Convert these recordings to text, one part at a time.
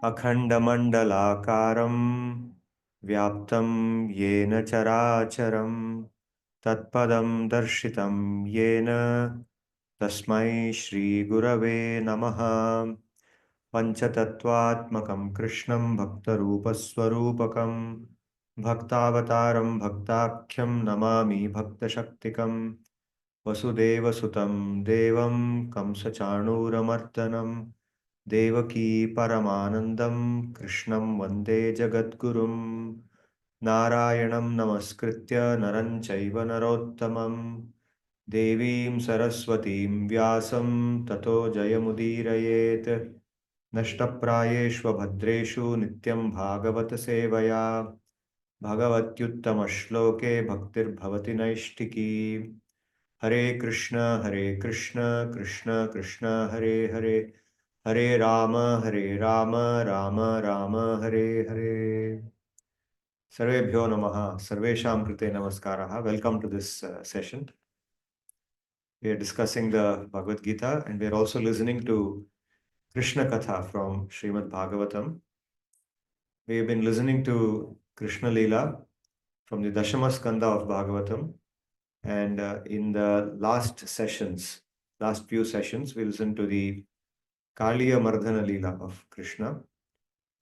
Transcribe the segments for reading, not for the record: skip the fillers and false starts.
अखण्डमण्डलाकारं व्याप्तं येन चराचरं तत्पदं दर्शितं येन तस्मै श्रीगुरवे नमः। पञ्चतत्त्वात्मकं कृष्णं भक्तरूपस्वरूपकं भक्तावतारं भक्ताख्यं नमामि भक्तशक्तिकं वसुदेवसुतं देवं कंसचाणूरमर्दनं देवकी परमानन्दं कृष्णं वन्दे जगद्गुरुं। नारायणं नमस्कृत्य नरं चैव नरोत्तमं देवीं सरस्वतीं व्यासं ततो जयमुदीरयेत्। नष्टप्रायेष्वभद्रेषु नित्यं भागवत सेवया भगवत्युत्तमश्लोके भक्तिर्भवति नैष्टिकी। हरे कृष्ण कृष्ण कृष्ण हरे हरे, हरे राम राम राम हरे हरे। सर्वेभ्यो नमः, सर्वेषां कृते नमस्कारः। Welcome to this session. We are discussing the Bhagavad-Gita and we are also listening to Krishna Katha from Srimad Bhagavatam. We have been listening to Krishna Lila from the Dashama skandha of Bhagavatam, and in the last few sessions, we listened to the Kaliya Mardhana Lila of Krishna.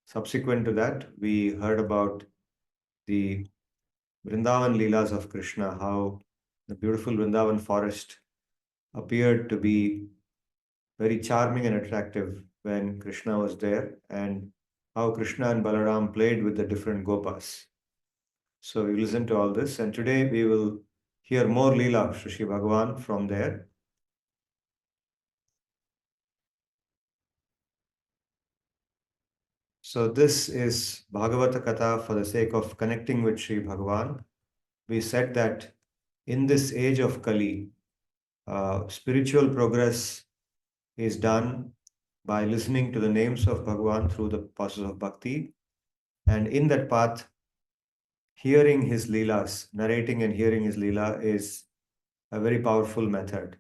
Subsequent to that, we heard about the Vrindavan Leelas of Krishna, how the beautiful Vrindavan forest appeared to be very charming and attractive when Krishna was there, and how Krishna and Balaram played with the different gopas. So we listened to all this, and today we will hear more Leela of Shri Bhagavan from there. So this is Bhagavata Katha for the sake of connecting with Shri Bhagavan. We said that in this age of Kali, spiritual progress is done by listening to the names of Bhagavan through the process of bhakti, and in that path, hearing his leelas, narrating and hearing his leela is a very powerful method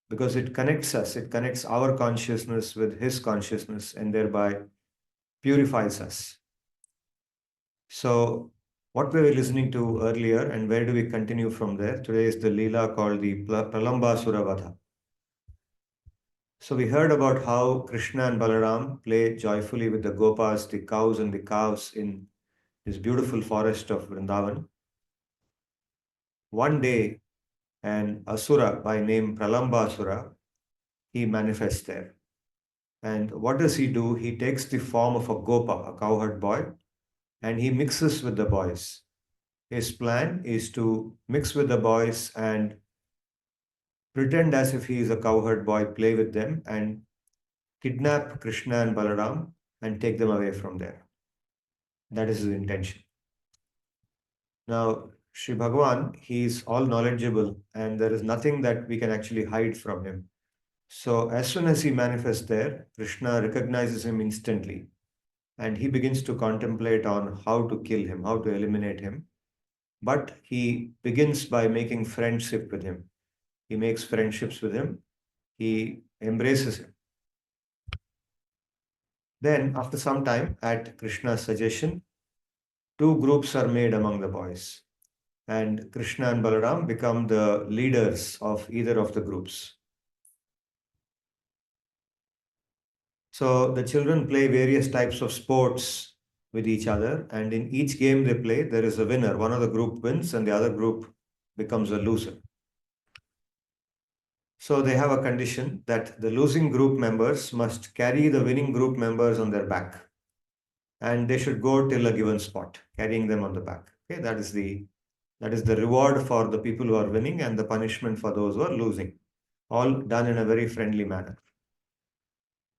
because it connects us, it connects our consciousness with his consciousness and thereby purifies us. So what we were listening to earlier and where do we continue from there? Today is the leela called the Pralamba Suravadha. So we heard about how Krishna and Balaram play joyfully with the gopas, the cows and the calves in this beautiful forest of Vrindavan. One day, an asura by name Pralamba Asura, he manifests there. And what does he do? He takes the form of a gopa, a cowherd boy, and he mixes with the boys. His plan is to mix with the boys and pretend as if he is a cowherd boy, play with them, and kidnap Krishna and Balaram and take them away from there. That is his intention. Now, Sri Bhagavan, he is all knowledgeable and there is nothing that we can actually hide from him. So as soon as he manifests there, Krishna recognizes him instantly and he begins to contemplate on how to kill him, how to eliminate him. But he begins by making friendship with him. He makes friendships with him. He embraces him. Then, after some time, at Krishna's suggestion, two groups are made among the boys. And Krishna and Balaram become the leaders of either of the groups. So the children play various types of sports with each other, and in each game they play, there is a winner. One of the group wins and the other group becomes a loser. So they have a condition that the losing group members must carry the winning group members on their back. And they should go till a given spot, carrying them on the back. Okay, that is the reward for the people who are winning and the punishment for those who are losing. All done in a very friendly manner.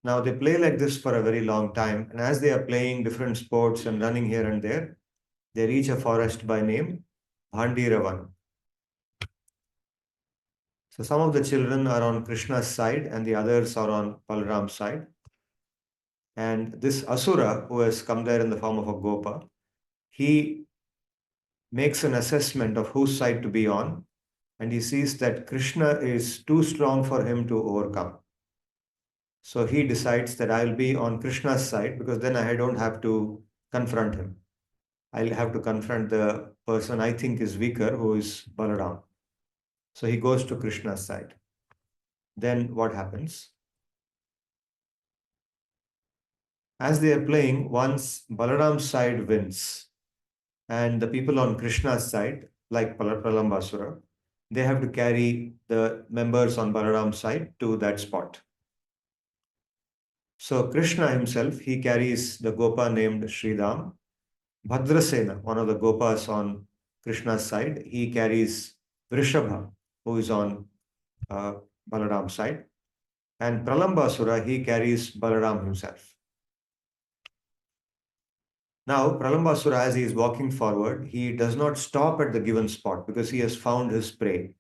Now they play like this for a very long time, and as they are playing different sports and running here and there, they reach a forest by name Bhandiravan. So some of the children are on Krishna's side and the others are on Balaram's side. And this asura, who has come there in the form of a gopa, he makes an assessment of whose side to be on, and he sees that Krishna is too strong for him to overcome. So he decides that I will be on Krishna's side because then I don't have to confront him. I'll have to confront the person I think is weaker, who is Balaram. So he goes to Krishna's side. Then what happens? As they are playing, once Balaram's side wins, and the people on Krishna's side, like Pralamba, they have to carry the members on Balaram's side to that spot. So Krishna himself, he carries the Gopa named Sridham. Bhadrasena, one of the Gopas on Krishna's side, he carries Vrishabha, who is on Balaram's side. And Pralambasura, he carries Balaram himself. Now, Pralambasura, as he is walking forward, he does not stop at the given spot because he has found his prey.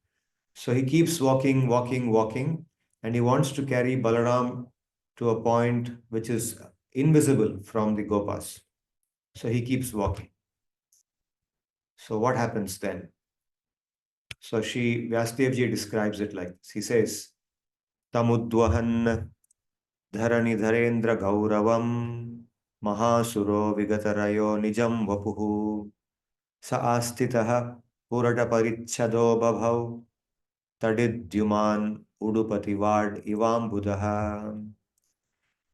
So he keeps walking, walking, walking, and he wants to carry Balaram to a point which is invisible from the Gopas. So he keeps walking. So what happens then? So Vyasdevji describes it like this. He says, Tamudwahan dharani dharendra gauravam mahasuro vigatarayo nijam vapuhu sa astitaha purata parichado babhav tadidyuman udupativad ivam budaha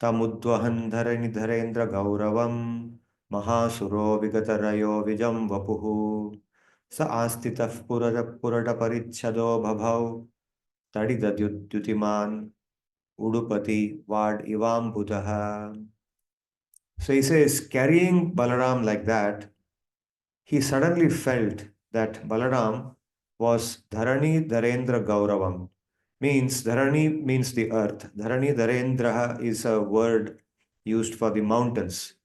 tamudwahan dharani dharendra gauravam mahasuro vigatarayo vijam vapuhu sa astitah purata parichado babhav tadidyutiman udupati vad ivam budaha. So he says, carrying Balaram like that, he suddenly felt that Balaram was Dharani Dharendra Gauravam. Dharani means the earth. Dharani Dharendra is a word used for the mountains.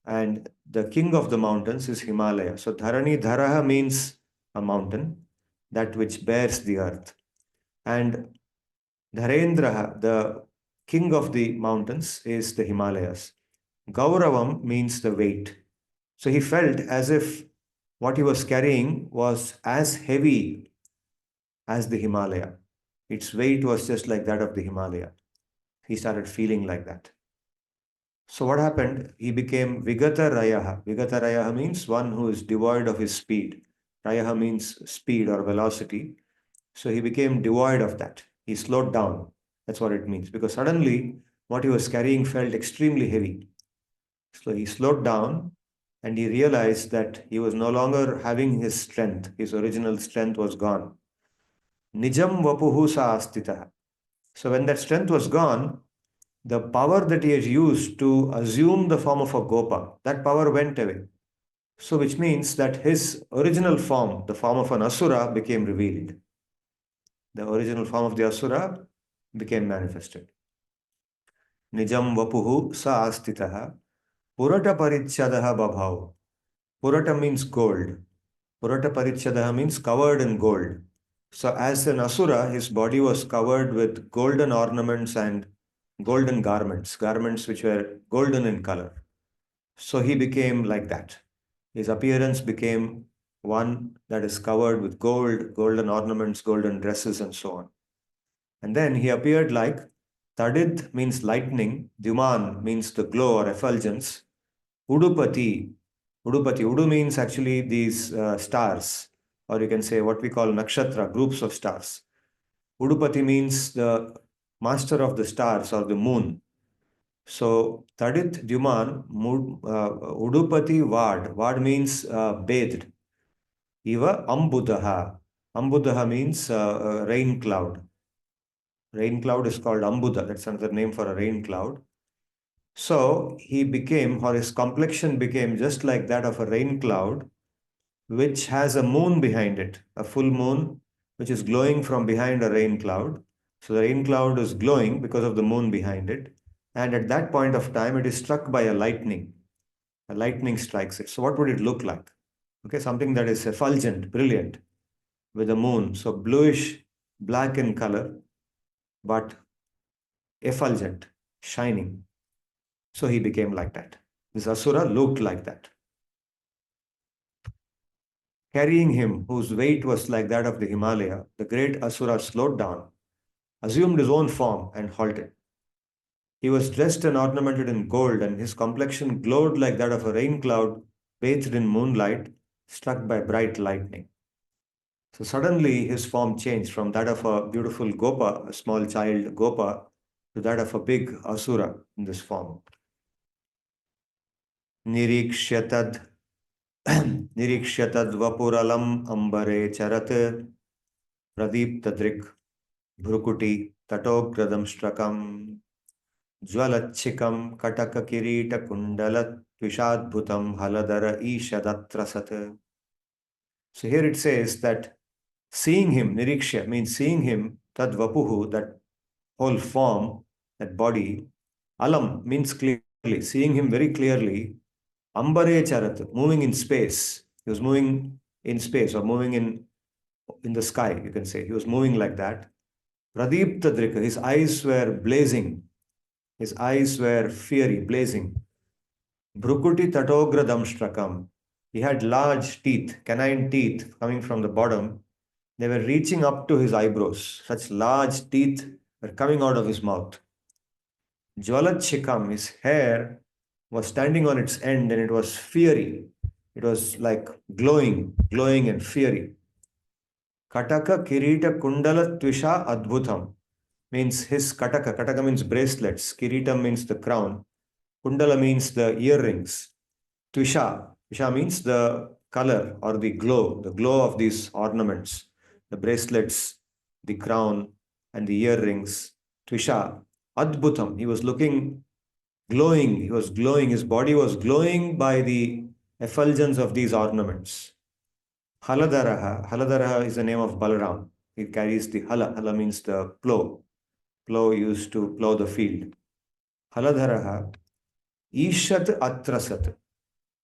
And the king of the mountains is Himalaya. So Dharani Dharaha means a mountain, that which bears the earth. And Dharendra, the king of the mountains, is the Himalayas. Gauravam means the weight. So he felt as if what he was carrying was as heavy as the Himalaya. Its weight was just like that of the Himalaya. He started feeling like that. So what happened? He became Vigata Rayaha. Vigata Rayaha means one who is devoid of his speed. Rayaha means speed or velocity. So he became devoid of that. He slowed down. That's what it means. Because suddenly what he was carrying felt extremely heavy. So he slowed down and he realized that he was no longer having his strength. His original strength was gone. Nijam vapuhu sa astitah. So when that strength was gone, the power that he had used to assume the form of a gopa, that power went away. So which means that his original form, the form of an asura, became revealed. The original form of the asura became manifested. Nijam vapuhu sa astitah. Purata parichadaha babhav. Purata means gold. Purata parichadaha means covered in gold. So as an asura, his body was covered with golden ornaments and golden garments, garments which were golden in color. So he became like that. His appearance became one that is covered with gold, golden ornaments, golden dresses, and so on. And then he appeared like Tadid means lightning, Dyuman means the glow or effulgence, Udupati. Udu means actually these stars, or you can say what we call nakshatra, groups of stars. Udupati means the master of the stars or the moon. So Tadit Dyuman, Udupati Vad. Vad means bathed. Eva Ambudaha. Ambudaha means rain cloud. Rain cloud is called Ambuda. That's another name for a rain cloud. So he became, or his complexion became just like that of a rain cloud, which has a moon behind it, a full moon, which is glowing from behind a rain cloud. So the rain cloud is glowing because of the moon behind it. And at that point of time, it is struck by a lightning. A lightning strikes it. So what would it look like? Okay, something that is effulgent, brilliant, with a moon. So bluish, black in color, but effulgent, shining. So he became like that. This asura looked like that. Carrying him, whose weight was like that of the Himalaya, the great asura slowed down, assumed his own form, and halted. He was dressed and ornamented in gold, and his complexion glowed like that of a rain cloud bathed in moonlight, struck by bright lightning. So suddenly his form changed from that of a beautiful Gopa, a small child Gopa, to that of a big Asura in this form. Nirikshyatad Nirikshyatad vapuralam ambare charat pradiptadrik bhrukuti tatogradam strakam ज्वलच्छिकं कटककिरीटकुण्डलत्विषाद्भुतं haladara ishadatrasat. So here it says that seeing him, nirikshya, means seeing him, tad vapuhu, that whole form, that body, alam means clearly, seeing him very clearly, ambare charat, moving in space. He was moving in space or moving in the sky, you can say. He was moving like that. Pradiptadrika, his eyes were blazing. His eyes were fiery, blazing. Bhrukuti tatogra damstrakam. He had large teeth, canine teeth coming from the bottom. They were reaching up to his eyebrows. Such large teeth were coming out of his mouth. Jwalatchikam, his hair was standing on its end and it was fiery. It was like glowing, glowing and fiery. Kataka kirita kundala tvisha adbhutam means his kataka. Kataka means bracelets. Kirita means the crown. Kundala means the earrings. Tvisha. Tvisha means the color or the glow of these ornaments, the bracelets, the crown, and the earrings. Tvisha. Adbhutam. He was looking glowing. He was glowing. His body was glowing by the effulgence of these ornaments. Haladaraha. Haladaraha is the name of Balaram. He carries the hala. Hala means the plow. Plow used to plow the field. Haladharaha. Ishat atrasat.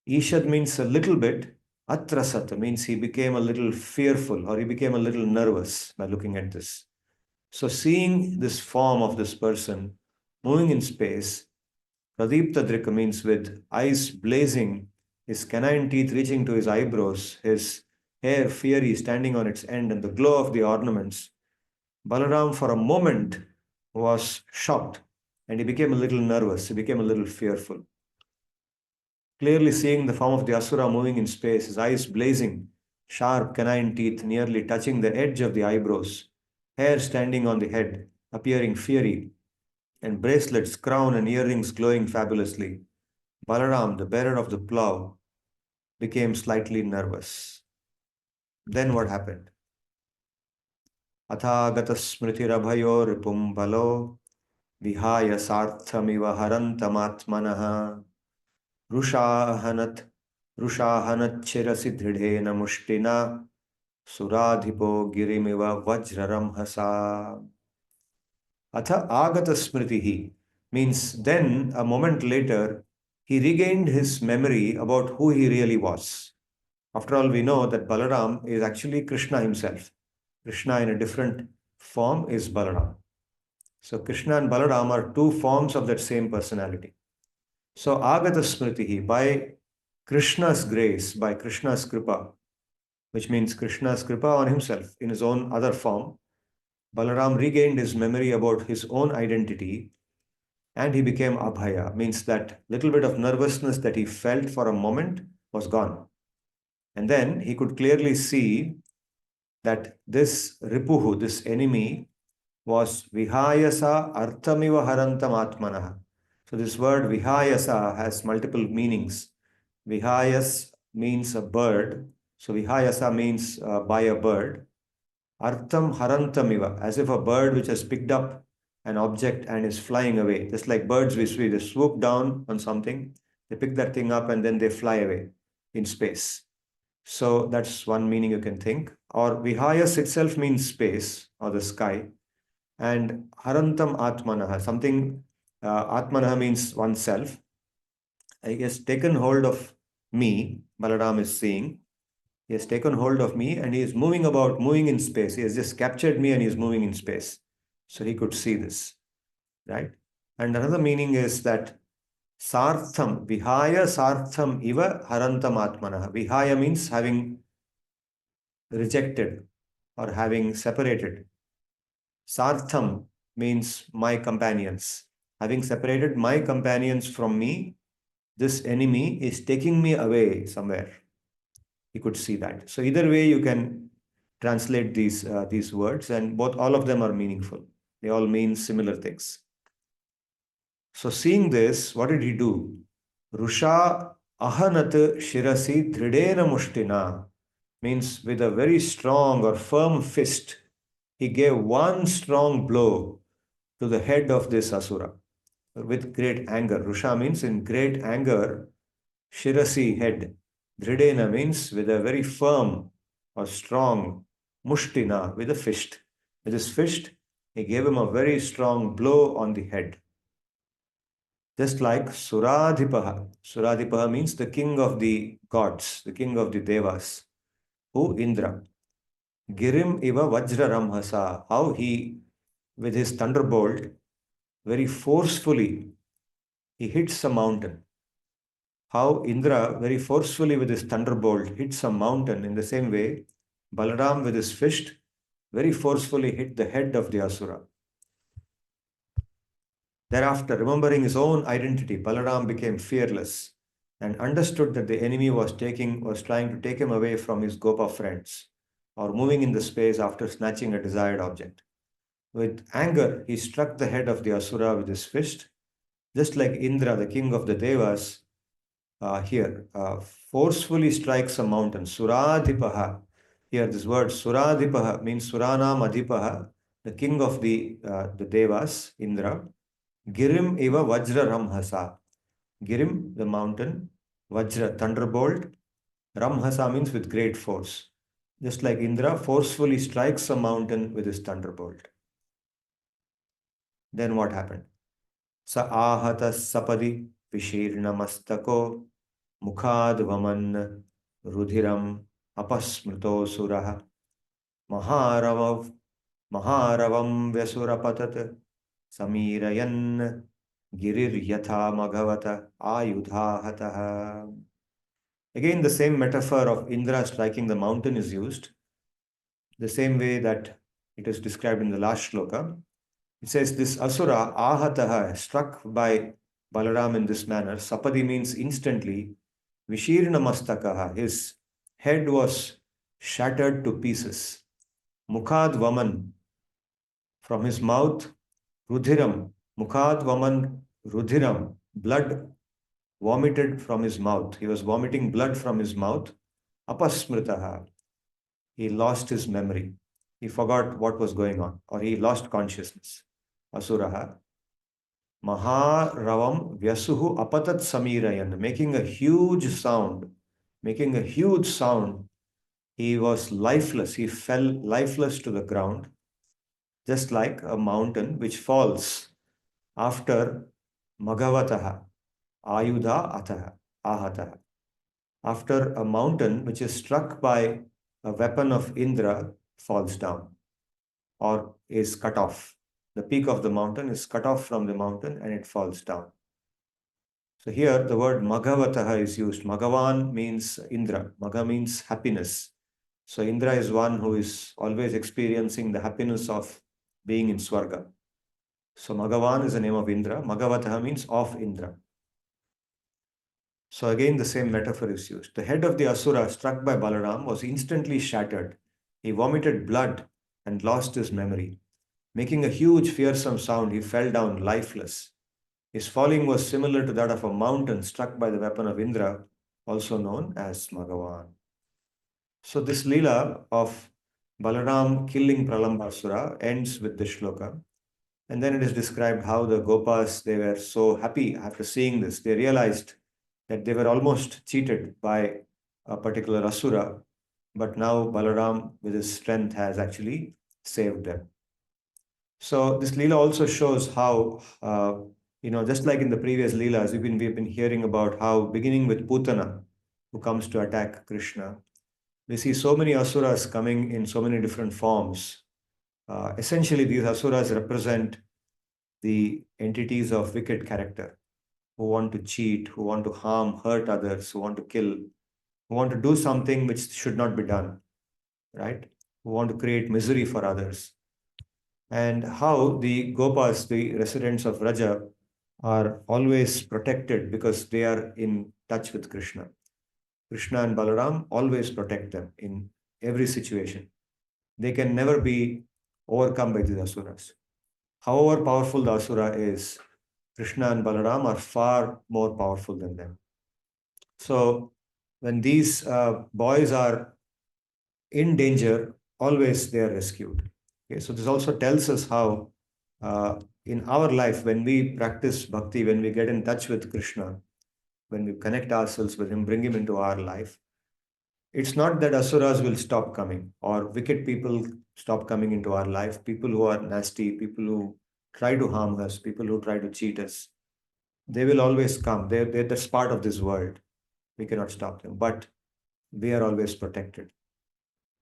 Ishat means a little bit. Atrasat means he became a little fearful or he became a little nervous by looking at this. So seeing this form of this person moving in space, Pradiptadrika means with eyes blazing, his canine teeth reaching to his eyebrows, his hair fiery standing on its end, and the glow of the ornaments, Balaram for a moment was shocked and he became a little nervous, he became a little fearful. Clearly seeing the form of the Asura moving in space, his eyes blazing, sharp canine teeth nearly touching the edge of the eyebrows, hair standing on the head, appearing fiery, and bracelets, crown, and earrings glowing fabulously, Balaram, the bearer of the plough, became slightly nervous. Then what happened? Athagata smritirabhayo ripum balo vihaya sarthamiva harantamatmanaha rushahanat chirasi dridhena mushtina suradhipo girimiva vajraramhasa. Atha agata smritihi means then a moment later he regained his memory about who he really was. After all, we know that Balaram is actually Krishna himself. Krishna in a different form is Balaram. So Krishna and Balaram are two forms of that same personality. So agata smritihi, by Krishna's grace, by Krishna's kripa, which means Krishna's kripa on himself in his own other form, Balaram regained his memory about his own identity and he became abhaya, means that little bit of nervousness that he felt for a moment was gone. And then he could clearly see that this ripuhu, this enemy, was vihayasa arthamiva harantam atmanaha. So this word vihayasa has multiple meanings. Vihayas means a bird. So vihayasa means by a bird. Artham harantamiva, as if a bird which has picked up an object and is flying away. Just like birds we see, they swoop down on something, they pick that thing up and then they fly away in space. So that's one meaning you can think. Or vihayas itself means space or the sky. And harantam atmanaha, something, atmanaha means oneself. He has taken hold of me, Balaram is seeing. He has taken hold of me and he is moving in space. He has just captured me and he is moving in space. So he could see this, right? And another meaning is that sartham, vihaya sartham iva harantam atmanaha. Vihaya means having rejected or having separated. Sartham means my companions. Having separated my companions from me, this enemy is taking me away somewhere. He could see that. So either way, you can translate these words, and all of them are meaningful. They all mean similar things. So seeing this, what did he do? Rusha ahanat shirasi dridena mushtina means with a very strong or firm fist, he gave one strong blow to the head of this asura with great anger. Rusha means in great anger, shirasi head. Dridena means with a very firm or strong, mushtina with a fist. With his fist, he gave him a very strong blow on the head. Just like Suradhipaha. Suradhipaha means the king of the gods, the king of the devas. Who? Indra. Girim iva vajra ramhasa. How he, with his thunderbolt, very forcefully, he hits a mountain. How Indra very forcefully with his thunderbolt hits a mountain. In the same way, Balaram with his fist very forcefully hit the head of the asura. Thereafter, remembering his own identity, Balaram became fearless and understood that the enemy was trying to take him away from his Gopa friends, or moving in the space after snatching a desired object. With anger, he struck the head of the asura with his fist, just like Indra, the king of the Devas, forcefully strikes a mountain. Suradhipaha. Here, this word Suradhipaha means Suranam Adhipaha, the king of the Devas, Indra. Girim eva vajra ramhasa. Girim, the mountain. Vajra, thunderbolt. Ramhasa means with great force. Just like Indra forcefully strikes a mountain with his thunderbolt. Then what happened? Sa ahata sapadi vishirnamastako mukhad vaman rudhiram apasmrito surah maharavam vyasurapatat samirayan girir yatha magavata ayudhahataha. Again, the same metaphor of Indra striking the mountain is used, the same way that it is described in the last shloka. It says this asura ahataha, struck by Balaram in this manner. Sapadi means instantly. Vishirna mastakaha, his head was shattered to pieces. Mukhad vaman, from his mouth, rudhiram. Mukhad vaman rudhiram, blood vomited from his mouth. He was vomiting blood from his mouth. Apasmritaha, he lost his memory. He forgot what was going on, or he lost consciousness. Asuraha. Maharavam vyasuhu apatat samirayan, making a huge sound. He was lifeless. He fell lifeless to the ground, just like a mountain which falls after magavataha, ayudha ataha, ahataha. After a mountain which is struck by a weapon of Indra falls down or is cut off. The peak of the mountain is cut off from the mountain and it falls down. So here the word magavataha is used. Magavan means Indra. Maga means happiness. So Indra is one who is always experiencing the happiness of being in Swarga. So Magavan is the name of Indra. Magavataha means of Indra. So again the same metaphor is used. The head of the asura struck by Balaram was instantly shattered. He vomited blood and lost his memory. Making a huge fearsome sound, he fell down lifeless. His falling was similar to that of a mountain struck by the weapon of Indra, also known as Magavan. So this lila of Balaram killing Pralambasura ends with this shloka. And then it is described how the Gopas, they were so happy after seeing this. They realized that they were almost cheated by a particular asura, but now Balaram with his strength has actually saved them. So this lila also shows how, just like in the previous leelas, we've been hearing about how, beginning with Putana, who comes to attack Krishna, we see so many asuras coming in so many different forms. Essentially, these asuras represent the entities of wicked character, who want to cheat, who want to harm, hurt others, who want to kill, who want to do something which should not be done, right? Who want to create misery for others. And how the Gopas, the residents of Raja, are always protected because they are in touch with Krishna. Krishna and Balaram always protect them in every situation. They can never be overcome by the asuras. However powerful the asura is, Krishna and Balaram are far more powerful than them. So when these boys are in danger, always they are rescued. Okay, so this also tells us how in our life, when we practice bhakti, when we get in touch with Krishna, when we connect ourselves with him, bring him into our life, it's not that asuras will stop coming or wicked people stop coming into our life, people who are nasty, people who try to harm us, people who try to cheat us. They will always come. That's part of this world. We cannot stop them, but we are always protected.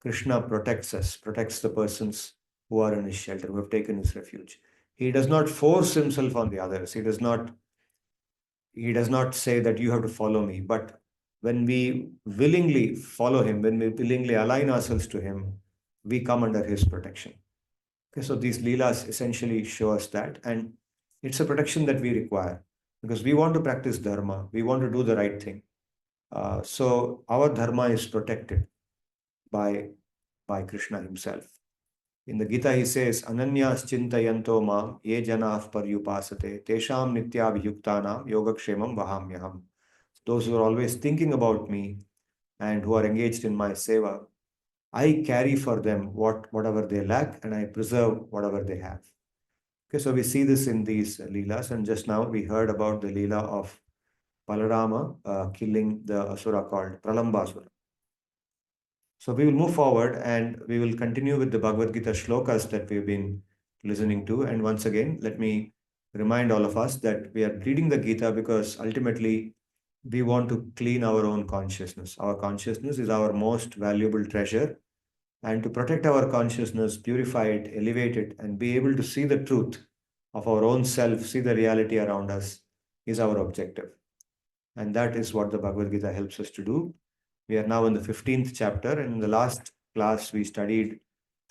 Krishna protects us, protects the persons who are in his shelter, who have taken his refuge. He does not force himself on the others. He does not say that you have to follow me. But when we willingly follow him, when we willingly align ourselves to him, we come under his protection. Okay, so these leelas essentially show us that, and it's a protection that we require because we want to practice dharma, we want to do the right thing. So our dharma is protected by Krishna himself. In the Gita, he says, Ananyas chintayanto mam ye janah paryupasate tesham nityabhyuktanam yogakshemam vahamyaham. Those who are always thinking about me and who are engaged in my seva, I carry for them whatever they lack and I preserve whatever they have. Okay, so we see this in these leelas, and just now we heard about the leela of Balarama killing the asura called Pralamba asura. So we will move forward and we will continue with the Bhagavad Gita shlokas that we've been listening to. And once again, let me remind all of us that we are reading the Gita because ultimately we want to clean our own consciousness. Our consciousness is our most valuable treasure. And to protect our consciousness, purify it, elevate it, and be able to see the truth of our own self, see the reality around us, is our objective. And that is what the Bhagavad Gita helps us to do. We are now in the 15th chapter, and in the last class, we studied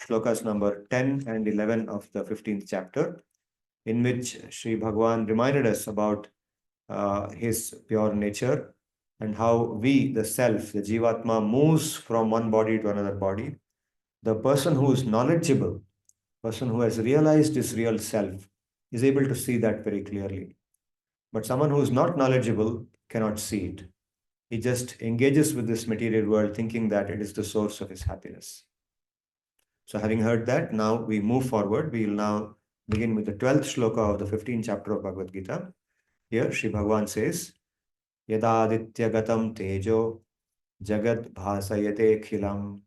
shlokas number 10 and 11 of the 15th chapter, in which Sri Bhagavan reminded us about his pure nature and how we, the self, the Jivatma, moves from one body to another body. The person who is knowledgeable, person who has realized his real self, is able to see that very clearly. But someone who is not knowledgeable cannot see it. He just engages with this material world thinking that it is the source of his happiness. So having heard that, now we move forward. We will now begin with the 12th shloka of the 15th chapter of Bhagavad Gita. Here, Sri Bhagavan says, Yadaditya gatam tejo jagad bhasayate khilam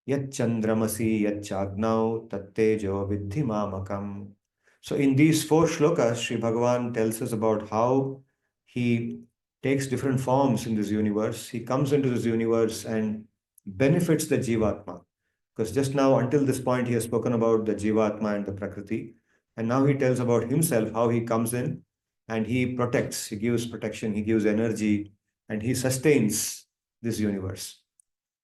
yat chandramasi yat chagnau tat tejo vidhi mamakam. So in these four shlokas, Sri Bhagavan tells us about how he takes different forms in this universe. He comes into this universe and benefits the Jivatma. Because just now, until this point, he has spoken about the Jivatma and the Prakriti. And now he tells about himself, how he comes in and he protects, he gives protection, he gives energy, and he sustains this universe.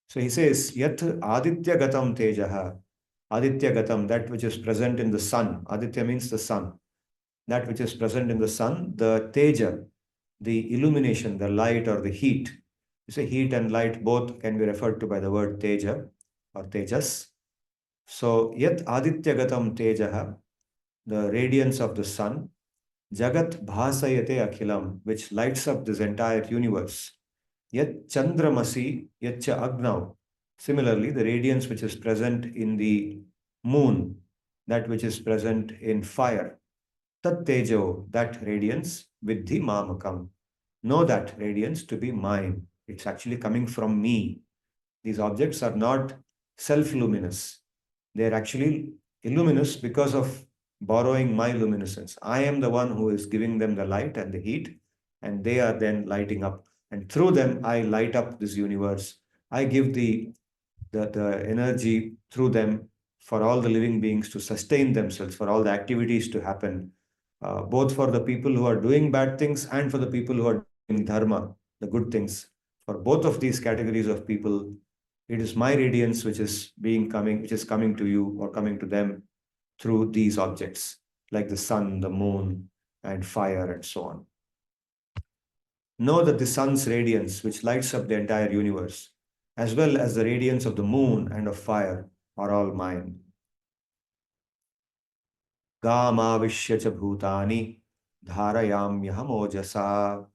So he says, Yat Aditya Gatam Tejaha. Aditya Gatam, that which is present in the sun. Aditya means the sun. That which is present in the sun, the Teja, the illumination, the light or the heat. You say heat and light both can be referred to by the word Teja or Tejas. So, Yat Aditya Gatam Tejaha, the radiance of the sun, Jagat Bhasayate Akhilam, which lights up this entire universe. Yat Chandramasi, Yatcha Agnav. Similarly, the radiance which is present in the moon, that which is present in fire. Tat Tejo, that radiance, Vidhi Mamakam. Know that radiance to be mine. It's actually coming from me. These objects are not self-luminous. They are actually illuminous because of borrowing my luminescence. I am the one who is giving them the light and the heat, and they are then lighting up. And through them, I light up this universe. I give the energy through them for all the living beings to sustain themselves, for all the activities to happen, both for the people who are doing bad things and for the people who are doing dharma, the good things. For both of these categories of people, it is my radiance which is coming to you or coming to them through these objects, like the sun, the moon, and fire and so on. Know that the sun's radiance, which lights up the entire universe, as well as the radiance of the moon and of fire, are all mine. Gamavishya cha bhutani dharayamyaham ojasa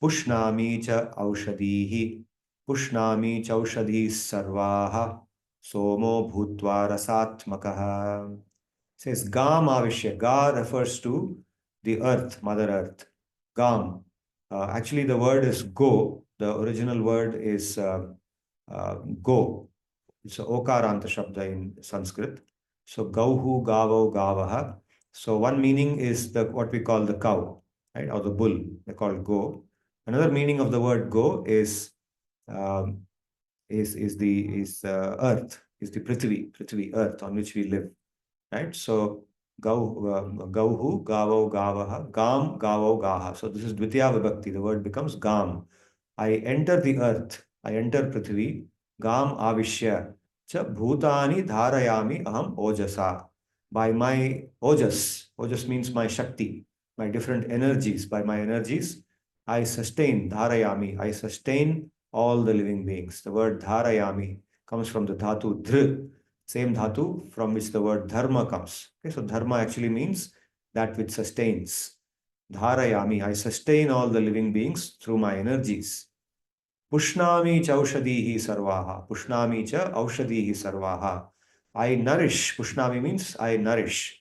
pushnami cha aushadhihi pushnami cha aushadhi sarvaha somo bhutva rasatmakaha. Says Gam Avishya. Ga refers to the earth, Mother Earth. Gam. Actually, the word is go. The original word is go. It's a okaranta shabda in Sanskrit. So gauhu, gavo, gavaha. So one meaning is the what we call the cow, right, or the bull. They call it go. Another meaning of the word go um, is earth, is the prithvi, earth on which we live, right? So gauhu, gavo, gavaha, gam, gavo, gaha. So this is dvitiya vibhakti. The word becomes gam. I enter the earth. I enter prithvi. Gam avishya. Cha bhutani dharayami aham ojasa. By my ojas means my shakti, my different energies. By my energies, I sustain dharayami. I sustain all the living beings. The word dharayami comes from the dhatu dhr, same dhatu from which the word dharma comes. Okay, so dharma actually means that which sustains. Dharayami, I sustain all the living beings through my energies. Pushnami cha aushadhihi sarvaha. Pushnami cha aushadhihi sarvaha. I nourish. Pushnami means I nourish.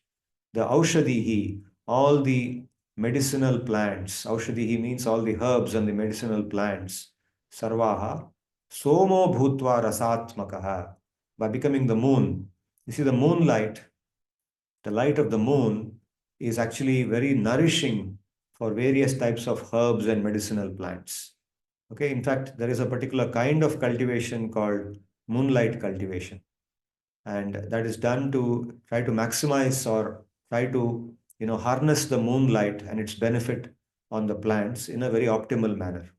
The aushadhihi, all the medicinal plants. Aushadhihi means all the herbs and the medicinal plants. Sarvaha. Somo bhutva rasatmakaha. By becoming the moon. You see, the moonlight, the light of the moon is actually very nourishing for various types of herbs and medicinal plants. Okay, in fact, there is a particular kind of cultivation called moonlight cultivation. And that is done to try to maximize or try to harness the moonlight and its benefit on the plants in a very optimal manner.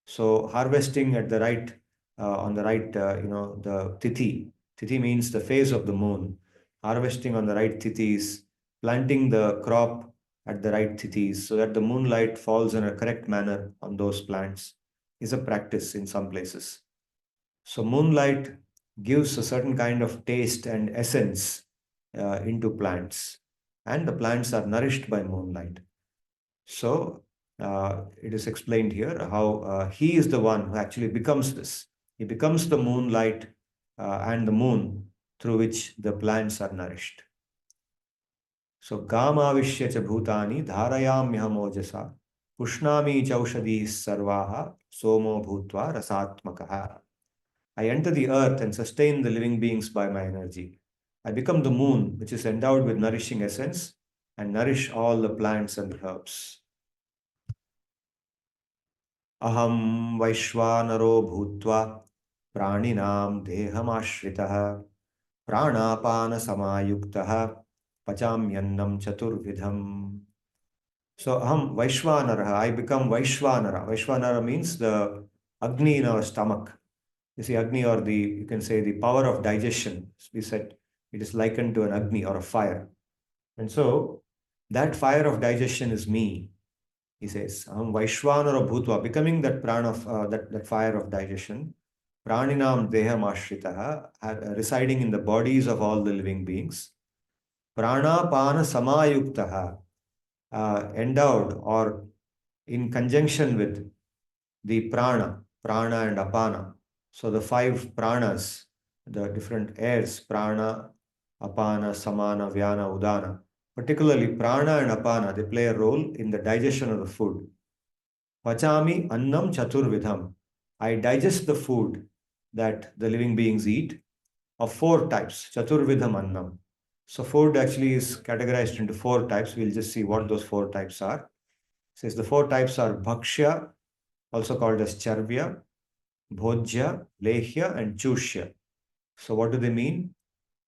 So harvesting at the right on the right the tithi means the phase of the moon. Harvesting on the right tithis, planting the crop at the right tithis so that the moonlight falls in a correct manner on those plants is a practice in some places. So moonlight gives a certain kind of taste and essence into plants, and the plants are nourished by moonlight. So it is explained here how he is the one who actually becomes this. He becomes the moonlight and the moon through which the plants are nourished. So gamavishya cha bhutani dharayamyaham ojasa pushnami chaushadhi sarvaha somo bhutva rasatmakaha. I enter the earth and sustain the living beings by my energy. I become the moon, which is endowed with nourishing essence, and nourish all the plants and the herbs. Aham Vaishvanaro Bhutva Praninam Dehamashritah Pranapana Samayuktaha Pachamyannam Chaturvidham. So Aham Vaishvanara, I become Vaishvanara. Vaishvanara means the Agni in our stomach. You see, Agni, or you can say the power of digestion. We said it is likened to an Agni or a fire. And so that fire of digestion is me. He says, Aham Vaishvanara Bhutva, becoming that prana of that fire of digestion, Praninam Deham Ashritaha, residing in the bodies of all the living beings, Pranapana Samayuktaha, endowed or in conjunction with the prana and apana. So the 5 pranas, the different airs, prana, apana, samana, vyana, udana. Particularly prana and apana, they play a role in the digestion of the food. Pachami annam chaturvidham. I digest the food that the living beings eat of 4 types. Chaturvidham annam. So food actually is categorized into 4 types. We'll just see what those 4 types are. It says the 4 types are bhakshya, also called as charvya, bhojya, lehya, and chushya. So what do they mean?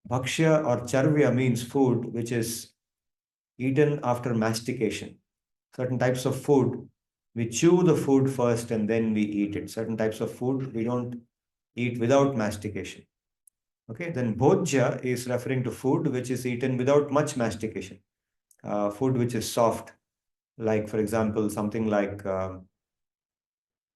Bhakshya or charvya means food which is eaten after mastication. Certain types of food, we chew the food first and then we eat it. Certain types of food we don't eat without mastication. Okay, then bhojya is referring to food which is eaten without much mastication. Food which is soft, Like, for example, something like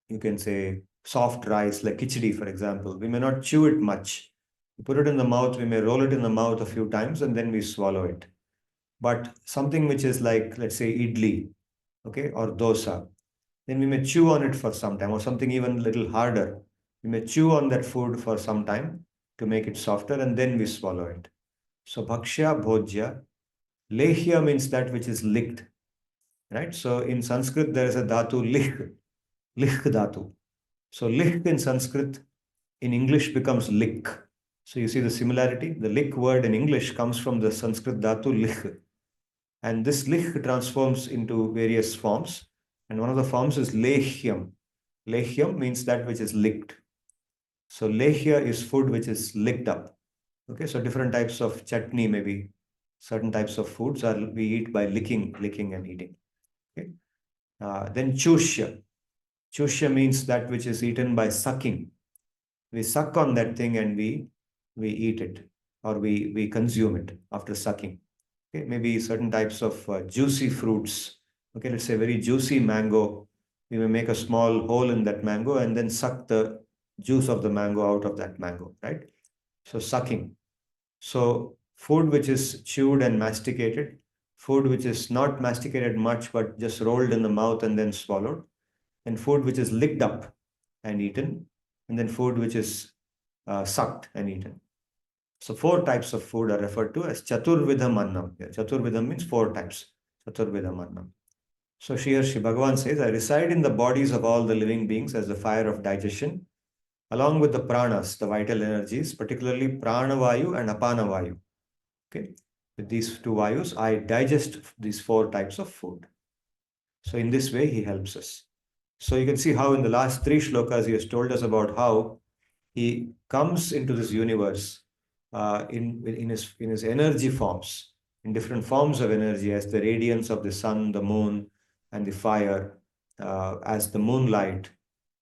you can say soft rice, like khichdi, for example. We may not chew it much. We put it in the mouth, we may roll it in the mouth a few times and then we swallow it. But something which is like, let's say, idli, okay, or dosa, then we may chew on it for some time, or something even a little harder. We may chew on that food for some time to make it softer and then we swallow it. So bhakshya, bhojya, lehya means that which is licked, right? So in Sanskrit, there is a dhatu lich dhatu. So lich in Sanskrit, in English becomes lick. So you see the similarity. The lick word in English comes from the Sanskrit dhatu lich. And this lich transforms into various forms. And one of the forms is lehyam. Lehyam means that which is licked. So lehya is food which is licked up. Okay, so different types of chutney, maybe certain types of foods are we eat by licking and eating. Okay. Then chushya. Chushya means that which is eaten by sucking. We suck on that thing and we eat it, or we consume it after sucking. Okay, maybe certain types of juicy fruits. Okay, let's say very juicy mango. We may make a small hole in that mango and then suck the juice of the mango out of that mango, right? So sucking. So food which is chewed and masticated, food which is not masticated much but just rolled in the mouth and then swallowed, and food which is licked up and eaten, and then food which is sucked and eaten. So four types of food are referred to as Chaturvidham Annam. Yeah, Chaturvidham means four types. Chaturvidham Annam. So here Shri Bhagavan says, I reside in the bodies of all the living beings as the fire of digestion, along with the pranas, the vital energies, particularly pranavayu and apanavayu. Okay. With these two vayus, I digest these four types of food. So in this way, he helps us. So you can see how in the last three shlokas, he has told us about how he comes into this universe in his energy forms, in different forms of energy, as the radiance of the sun, the moon, and the fire, as the moonlight,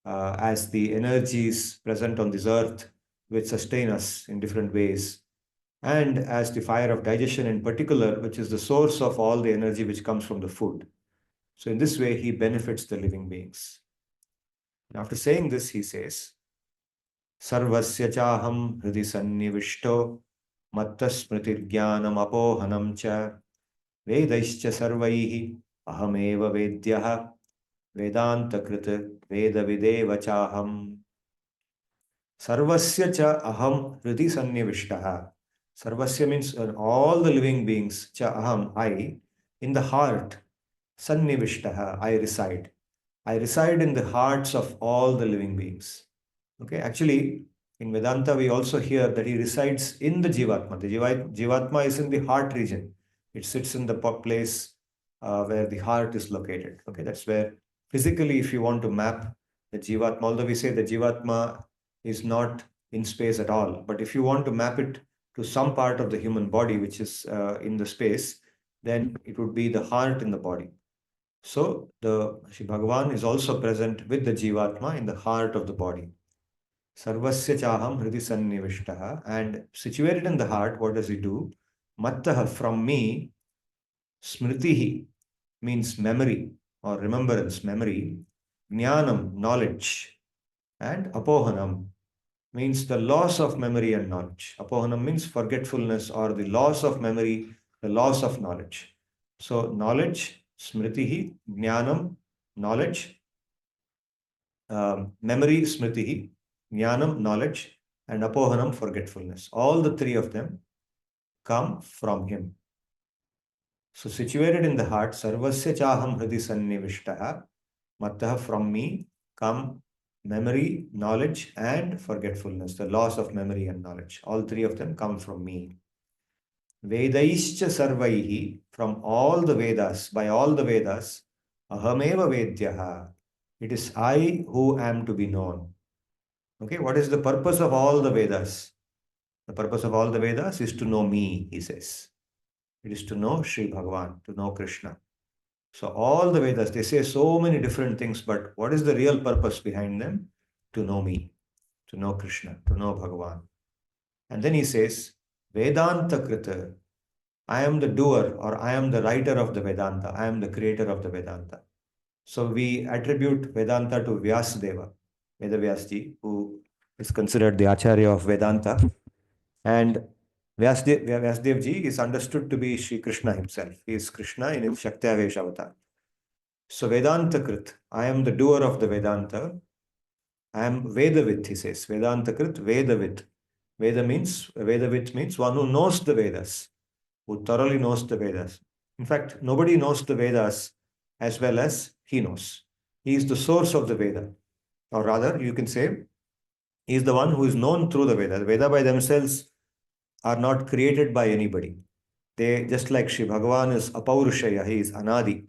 as the energies present on this earth which sustain us in different ways, and as the fire of digestion in particular, which is the source of all the energy which comes from the food. So in this way, he benefits the living beings. And after saying this, he says, Sarvasya chaham hridi sannivishto mattasmritirjnanam apohanam cha vedaischa sarvaihi ahameva vedyaha vedanta veda videva chaham. Sarvasya cha aham hridi sannivishtaha. Sarvasya means all the living beings, cha aham, I, in the heart, sannivishtaha, I reside. I reside in the hearts of all the living beings. Okay, actually, in Vedanta, we also hear that he resides in the Jivatma. The Jivatma is in the heart region. It sits in the place where the heart is located. Okay, that's where physically, if you want to map the Jivatma, although we say the Jivatma is not in space at all, but if you want to map it to some part of the human body which is in the space, then it would be the heart in the body. So the Shri Bhagavan is also present with the Jivatma in the heart of the body. Sarvasya chaham hridi sannivishtaha, and situated in the heart, what does he do? Mattaha, from me, smritihi means memory or remembrance, memory. Jnanam, knowledge. And apohanam means the loss of memory and knowledge. Apohanam means forgetfulness or the loss of memory, the loss of knowledge. So knowledge, smritihi, jnanam, knowledge, memory, smritihi, jnanam, knowledge, and apohanam, forgetfulness. All the three of them come from him. So situated in the heart, sarvasya chaham hridi sannivishtaha, mattaha, from me come memory, knowledge, and forgetfulness, the loss of memory and knowledge. All three of them come from me. Vedaischa sarvaihi, from all the Vedas, by all the Vedas, ahameva vedyaha, it is I who am to be known. Okay, what is the purpose of all the Vedas? The purpose of all the Vedas is to know me, he says. It is to know Sri Bhagavan, to know Krishna. So all the Vedas, they say so many different things, but what is the real purpose behind them? To know me, to know Krishna, to know Bhagavan. And then he says, Vedanta Krita, I am the doer, or I am the writer of the Vedanta. I am the creator of the Vedanta. So we attribute Vedanta to Vyasadeva, Vedavyasji, who is considered the Acharya of Vedanta. And Vyasadeva ji is understood to be Sri Krishna himself. He is Krishna in his Shaktiavesh avatar. So Vedanta Krit, I am the doer of the Vedanta. I am Vedavit, he says. Vedanta Krit, Vedavit. Vedavit means one who knows the Vedas, who thoroughly knows the Vedas. In fact, nobody knows the Vedas as well as he knows. He is the source of the Veda. Or rather, you can say, he is the one who is known through the Veda. The Veda by themselves are not created by anybody. They, just like Sri Bhagavan is Apaurushaya, he is Anadi.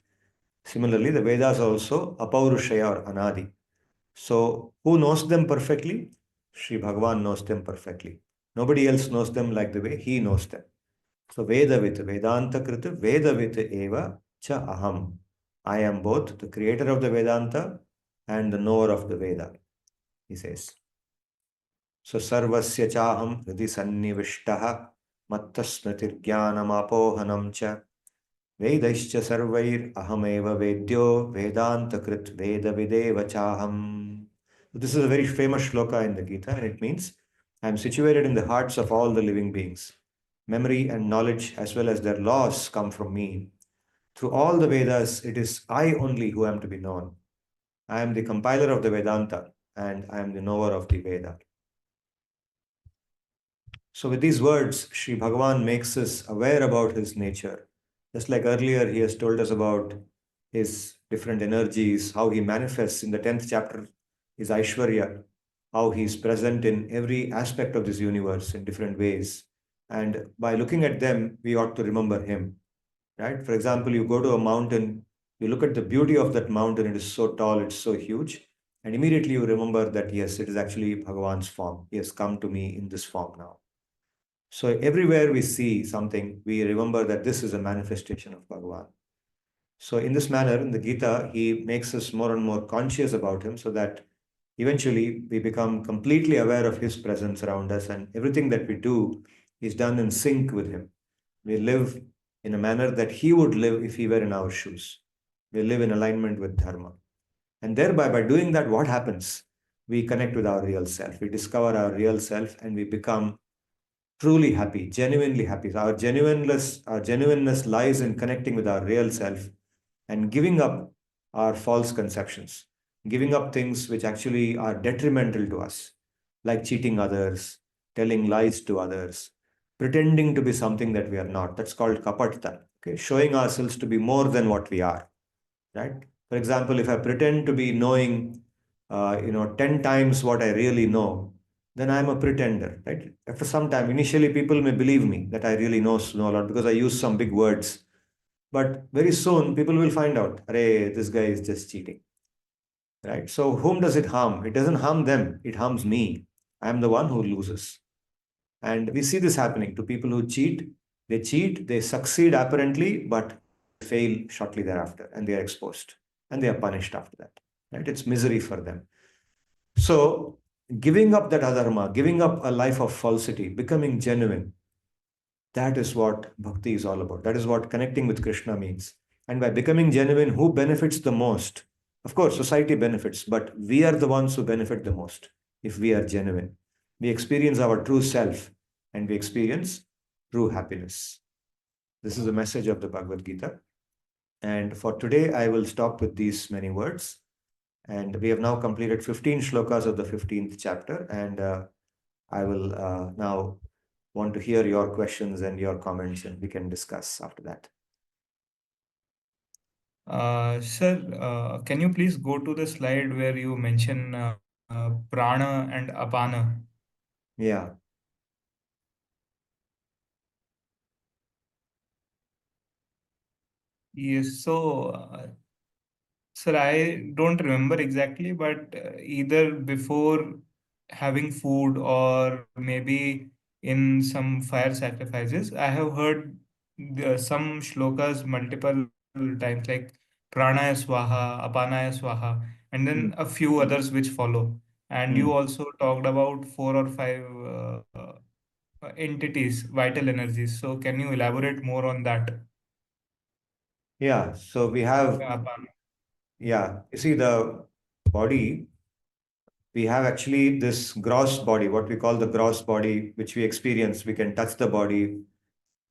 Similarly, the Vedas are also Apaurushaya or Anadi. So, who knows them perfectly? Sri Bhagavan knows them perfectly. Nobody else knows them like the way he knows them. So, Vedavit, Vedanta Krita, Vedavit eva cha aham. I am both the creator of the Vedanta and the knower of the Veda, he says. So, Sarvasya chaham hridi sannivishtaha matta smritirjnanamapohanam cha Vedaischa sarvair ahameva vedyo Vedanta krit vedavideva chaham. This is a very famous shloka in the Gita, and it means I am situated in the hearts of all the living beings. Memory and knowledge, as well as their laws, come from me. Through all the Vedas, it is I only who am to be known. I am the compiler of the Vedanta, and I am the knower of the Veda. So, with these words, Sri Bhagavan makes us aware about his nature. Just like earlier, he has told us about his different energies, how he manifests in the 10th chapter, his Aishwarya, how he is present in every aspect of this universe in different ways. And by looking at them, we ought to remember him. Right? For example, you go to a mountain, you look at the beauty of that mountain, it is so tall, it's so huge. And immediately you remember that, yes, it is actually Bhagavan's form. He has come to me in this form now. So everywhere we see something, we remember that this is a manifestation of Bhagavan. So in this manner, in the Gita, he makes us more and more conscious about him so that eventually we become completely aware of his presence around us, and everything that we do is done in sync with him. We live in a manner that he would live if he were in our shoes. We live in alignment with Dharma. And thereby, by doing that, what happens? We connect with our real self. We discover our real self and we become truly happy, genuinely happy. So our genuineness lies in connecting with our real self and giving up our false conceptions, giving up things which actually are detrimental to us, like cheating others, telling lies to others, pretending to be something that we are not. That's called kapatta. Okay, showing ourselves to be more than what we are. Right. For example, if I pretend to be knowing, 10 times what I really know, then I'm a pretender, right? After some time, initially people may believe me that I really know a lot because I use some big words. But very soon people will find out, hey, this guy is just cheating, right? So whom does it harm? It doesn't harm them. It harms me. I'm the one who loses. And we see this happening to people who cheat. They cheat, they succeed apparently, but fail shortly thereafter, and they are exposed and they are punished after that. Right? It's misery for them. So giving up that adharma, giving up a life of falsity, becoming genuine, that is what bhakti is all about. That is what connecting with Krishna means. And by becoming genuine, who benefits the most? Of course, society benefits, but we are the ones who benefit the most if we are genuine. We experience our true self and we experience true happiness. This is the message of the Bhagavad Gita. And for today, I will stop with these many words. And we have now completed 15 shlokas of the 15th chapter. And I will now want to hear your questions and your comments, and we can discuss after that. Sir, can you please go to the slide where you mention prana and apana? Yeah. Yes, so sir, I don't remember exactly, but either before having food or maybe in some fire sacrifices, I have heard some shlokas multiple times, like pranaya swaha, apanaya swaha, and Mm. then a few others which follow. And you Mm. also talked about four or five entities, vital energies. So can you elaborate more on that? Yeah, so we have, Apana. yeah, you see the body, we have actually this gross body, what we call the gross body, which we experience. We can touch the body.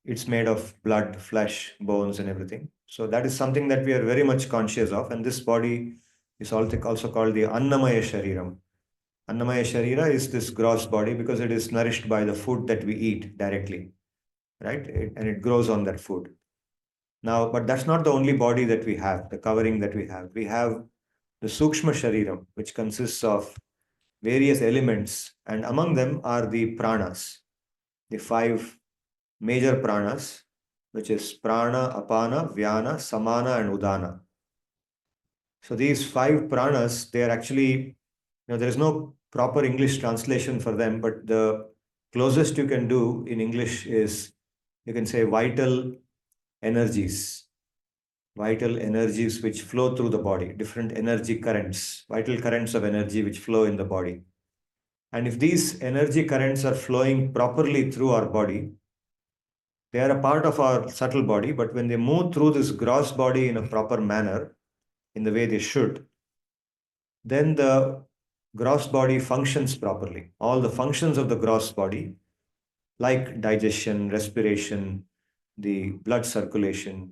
It's made of blood, flesh, bones, and everything. So that is something that we are very much conscious of. And this body is also called the Annamaya Shariram. Annamaya Sharira is this gross body because it is nourished by the food that we eat directly, right? And it grows on that food. Now, but that's not the only body that we have, the covering that we have. We have the Sukshma Shariram, which consists of various elements, and among them are the pranas, the five major pranas, which is prana, apana, vyana, samana, and udana. So these five pranas, they are actually, there is no proper English translation for them, but the closest you can do in English is you can say energies, vital energies which flow through the body, different energy currents, vital currents of energy which flow in the body. And if these energy currents are flowing properly through our body, they are a part of our subtle body, but when they move through this gross body in a proper manner, in the way they should, then the gross body functions properly. All the functions of the gross body, like digestion, respiration, the blood circulation,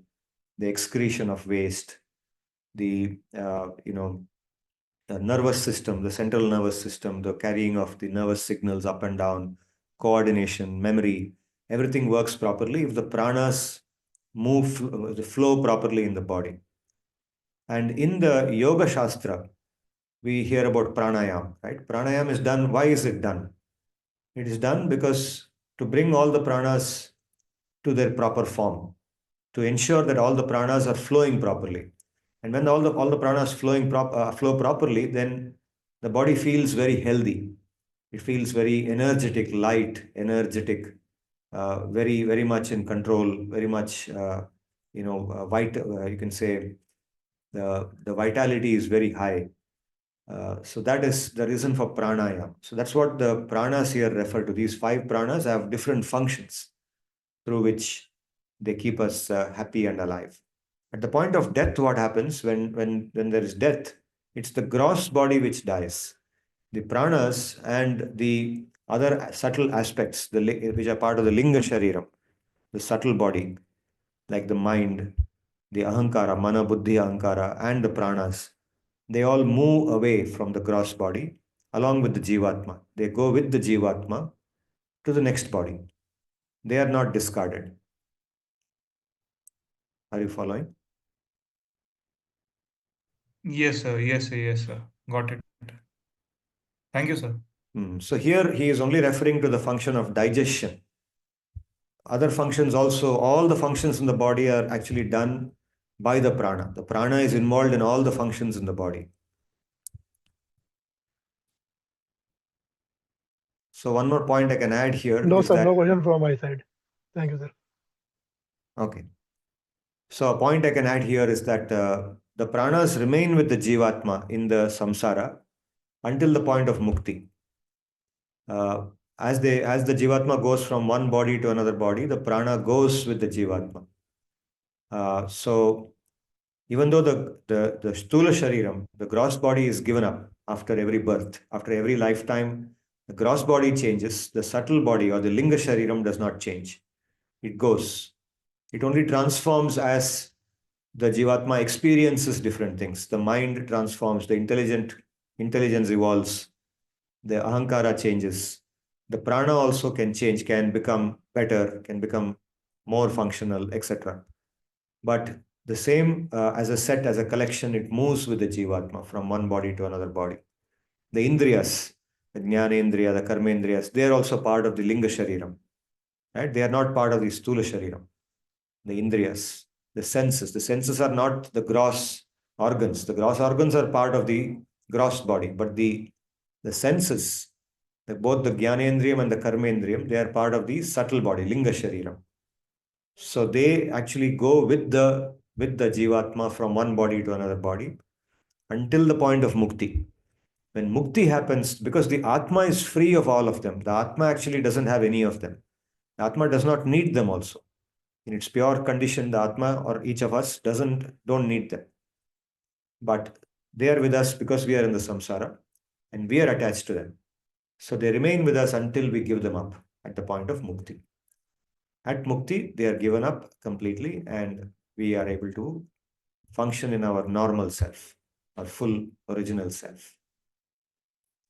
the excretion of waste, the nervous system, the central nervous system, the carrying of the nervous signals up and down, coordination, memory, everything works properly if the pranas flow properly in the body. And in the Yoga Shastra, we hear about pranayam, right? Pranayam is done. Why is it done? It is done because to bring all the pranas to their proper form, to ensure that all the pranas are flowing properly. And when all the pranas flow properly, then the body feels very healthy. It feels very energetic, light, energetic, very, very much in control, very much, you can say the vitality is very high. So that is the reason for pranayam. So that's what the pranas here refer to. These five pranas have different functions through which they keep us happy and alive. At the point of death, what happens when there is death? It's the gross body which dies. The pranas and the other subtle aspects, which are part of the linga shariram, the subtle body, like the mind, the ahankara, mana, buddhi, ahankara, and the pranas, they all move away from the gross body along with the jivatma. They go with the jivatma to the next body. They are not discarded. Are you following? Yes, sir. Yes, sir. Yes, sir. Got it. Thank you, sir. So here he is only referring to the function of digestion. Other functions also, all the functions in the body are actually done by the prana. The prana is involved in all the functions in the body. So one more point I can add here No, is sir, that, no question from my side. Thank you, sir. okay. So a point I can add here is that the pranas remain with the jivatma in the samsara until the point of mukti. As the jivatma goes from one body to another body, the prana goes with the jivatma. So even though the stula shariram, the gross body is given up after every birth, after every lifetime, the gross body changes, the subtle body or the linga shariram does not change. It goes. It only transforms as the jivatma experiences different things. The mind transforms, the intelligence evolves, the ahankara changes. The prana also can change, can become better, can become more functional, etc. But the same as a set, as a collection, it moves with the jivatma from one body to another body. The indriyas, the jnanendriya, the karmendriyas, they are also part of the linga shariram. Right? They are not part of the stula shariram. The indriyas, the senses. The senses are not the gross organs. The gross organs are part of the gross body, but the senses, both the jnanendriyam and the karmendriyam, they are part of the subtle body, linga shariram. So they actually go with the jivatma from one body to another body until the point of mukti. When mukti happens, because the atma is free of all of them, the atma actually doesn't have any of them. The Atma does not need them also. In its pure condition, the Atma or each of us don't need them. But they are with us because we are in the samsara and we are attached to them. So they remain with us until we give them up at the point of mukti. At mukti, they are given up completely and we are able to function in our normal self, our full original self.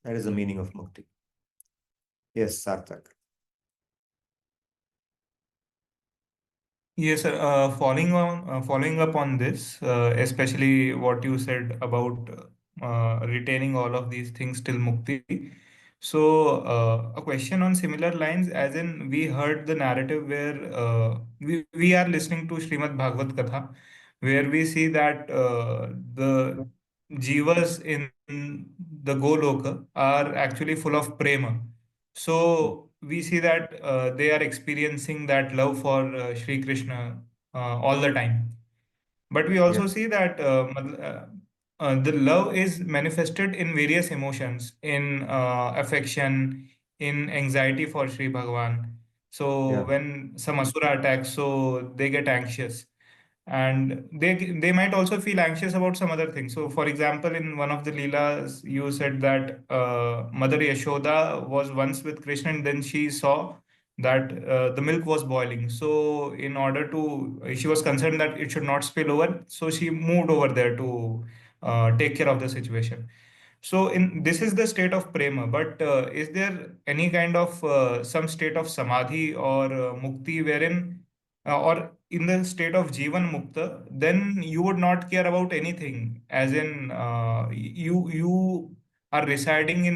That is the meaning of mukti. Yes, Sarthak. Yes, sir. Following up on this, especially what you said about retaining all of these things till mukti. So, a question on similar lines, as in we heard the narrative where we are listening to Srimad Bhagavad Katha, where we see that the jivas in the Goloka are actually full of prema. So we see that they are experiencing that love for Sri Krishna all the time. But we Yeah, also see that the love is manifested in various emotions, in affection, in anxiety for Sri Bhagavan. So yeah, when some asura attacks, so they get anxious, and they might also feel anxious about some other things. So for example, in one of the leelas you said that mother Yashoda was once with Krishna, and then she saw that the milk was boiling. So in order to, she was concerned that it should not spill over, so she moved over there to take care of the situation. So in this is the state of prema, but is there any kind of some state of samadhi or mukti wherein or in the state of jivan mukta, then you would not care about anything, as in you are residing in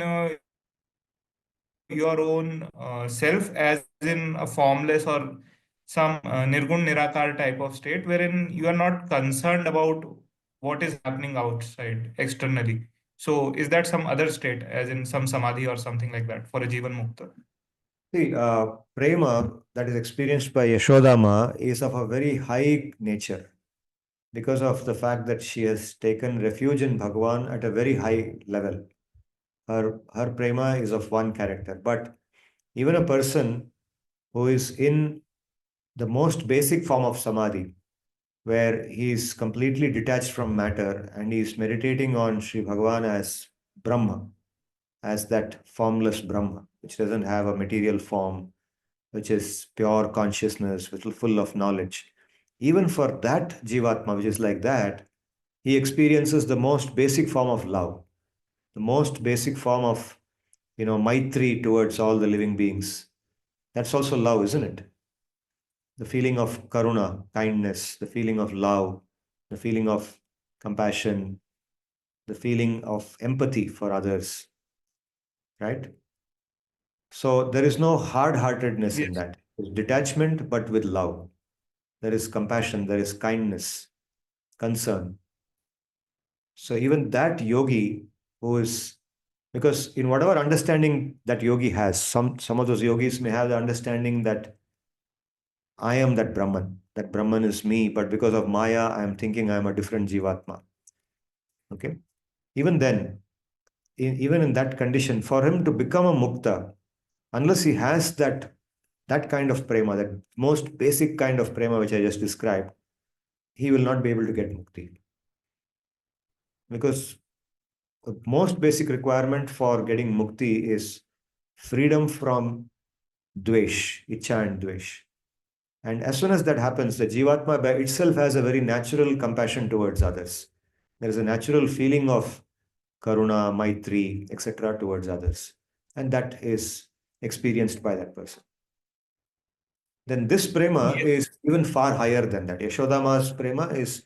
your own self, as in a formless or some nirgun nirakar type of state, wherein you are not concerned about what is happening outside externally. So is that some other state, as in some samadhi or something like that for a jivan mukta? see, prema that is experienced by Yashodama is of a very high nature because of the fact that she has taken refuge in Bhagavan at a very high level. Her prema is of one character, but even a person who is in the most basic form of samadhi, where he is completely detached from matter and he is meditating on Sri Bhagavan as Brahma, as that formless Brahma, which doesn't have a material form, which is pure consciousness, which is full of knowledge. Even for that Jivatma, which is like that, he experiences the most basic form of love, the most basic form of, Maitri towards all the living beings. That's also love, isn't it? The feeling of karuna, kindness, the feeling of love, the feeling of compassion, the feeling of empathy for others, right? So there is no hard-heartedness in Yes. that. There's detachment, but with love. There is compassion, there is kindness, concern. So even that yogi who is, because in whatever understanding that yogi has, some of those yogis may have the understanding that I am that Brahman. That Brahman is me, but because of Maya, I am thinking I am a different Jivatma. Okay. Even then, even in that condition, for him to become a mukta, unless he has that kind of prema, that most basic kind of prema which I just described, he will not be able to get mukti. Because the most basic requirement for getting mukti is freedom from dvesh, icha and dvesh. And as soon as that happens, the Jivatma by itself has a very natural compassion towards others. There is a natural feeling of karuna, maitri, etc. towards others. And that is experienced by that person. Then this prema Yes. is even far higher than that. Yashodama's prema is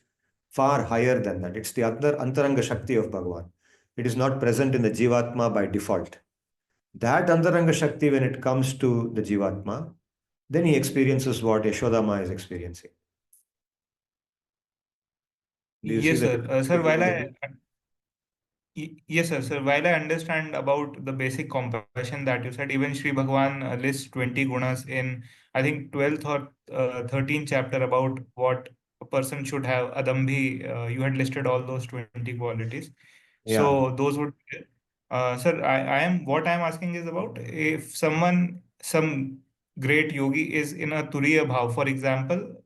far higher than that. It's the antaranga shakti of Bhagavan. It is not present in the Jivatma by default. That antaranga shakti, when it comes to the Jivatma, then he experiences what Yashodama is experiencing. Do you see Yes, the sir. difference Sir, between while the two? Yes, sir. Sir, while I understand about the basic compassion that you said, even Sri Bhagavan lists 20 gunas in, I think, 12th or 13th chapter about what a person should have. Adambhi, you had listed all those 20 qualities. Yeah. So those would, sir, what I am asking is about if someone, some great yogi is in a Turiya Bhav. For example,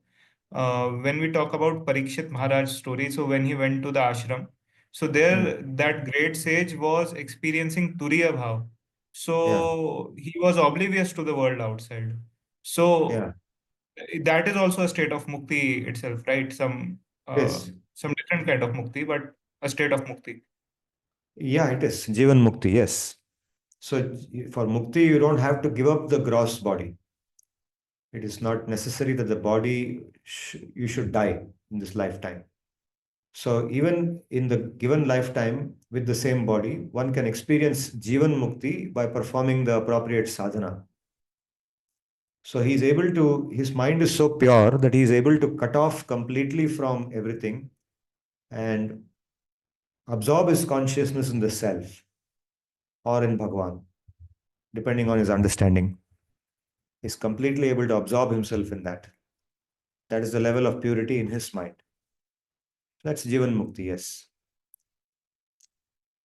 when we talk about Parikshit Maharaj story, so when he went to the ashram, so Mm. there that great sage was experiencing Turiya Bhav. Yeah, So he was oblivious to the world outside. So yeah, that is also a state of mukti itself, right? it is. Some different kind of mukti, but a state of mukti. Yeah, it is. Jivan Mukti, yes. So for Mukti, you don't have to give up the gross body. It is not necessary that the body you should die in this lifetime. So even in the given lifetime with the same body, one can experience Jivan Mukti by performing the appropriate sadhana. So he's able to, his mind is so pure that he is able to cut off completely from everything and absorb his consciousness in the self or in Bhagwan, depending on his understanding. He's completely able to absorb himself in that. That is the level of purity in his mind. That's Jivan Mukti, yes.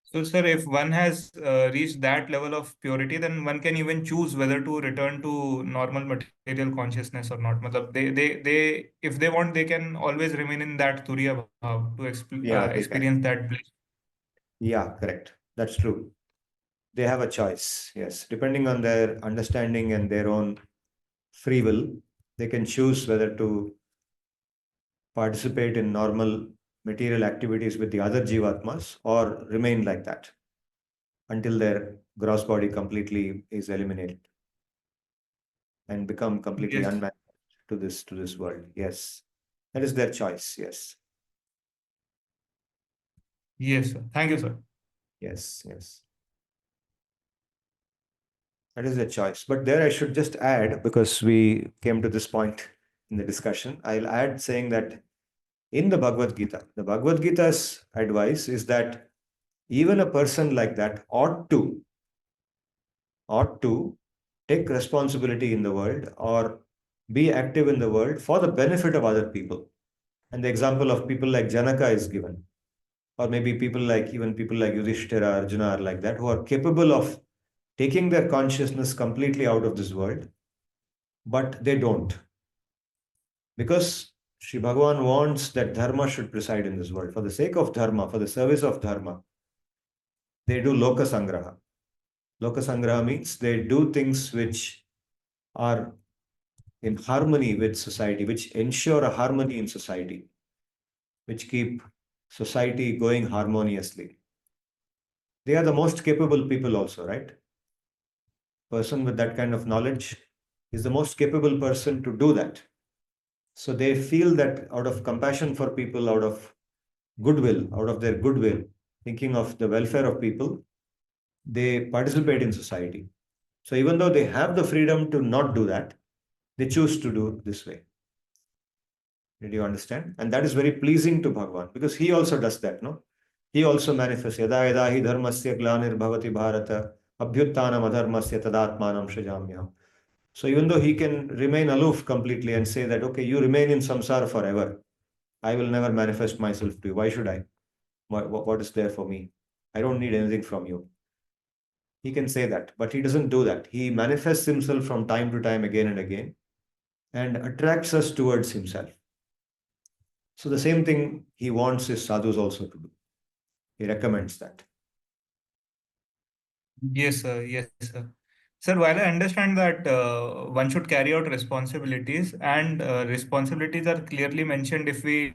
So, sir, if one has reached that level of purity, then one can even choose whether to return to normal material consciousness or not. Matlab, if they want, they can always remain in that Turiya Bhav to Yeah, they can. experience that bliss. Yeah, correct. That's true. They have a choice, yes. Depending on their understanding and their own free will, they can choose whether to participate in normal material activities with the other Jivatmas or remain like that until their gross body completely is eliminated and become completely Yes, unmanifest to this world. Yes. That is their choice. Yes. yes, sir. Thank you, sir. Yes. Yes. That is their choice. But there I should just add, because we came to this point in the discussion, I'll add saying that in the Bhagavad-Gita, the Bhagavad-Gita's advice is that even a person like that ought to take responsibility in the world or be active in the world for the benefit of other people. And the example of people like Janaka is given, or maybe even people like Yudhishthira, Arjuna are like that, who are capable of taking their consciousness completely out of this world, but they don't. Because Sri Bhagavan wants that dharma should preside in this world. For the sake of dharma, for the service of dharma, they do lokas sangraha. Lokas sangraha means they do things which are in harmony with society, which ensure a harmony in society, which keep society going harmoniously. They are the most capable people also, right? Person with that kind of knowledge is the most capable person to do that. So they feel that out of compassion for people, out of their goodwill, thinking of the welfare of people, they participate in society. So even though they have the freedom to not do that, they choose to do this way. Did you understand? And that is very pleasing to Bhagavan because he also does that, no? He also manifests yada yada hi dharmasya glanir bhavati bharata abhyuttanam adharmasya tadatmanam shrajamyam. So even though he can remain aloof completely and say that, okay, you remain in samsara forever, I will never manifest myself to you. Why should I? What is there for me? I don't need anything from you. He can say that, but he doesn't do that. He manifests himself from time to time again and again and attracts us towards himself. So the same thing he wants his sadhus also to do. He recommends that. Yes, sir. Yes, sir. Sir, while I understand that one should carry out responsibilities, and responsibilities are clearly mentioned if we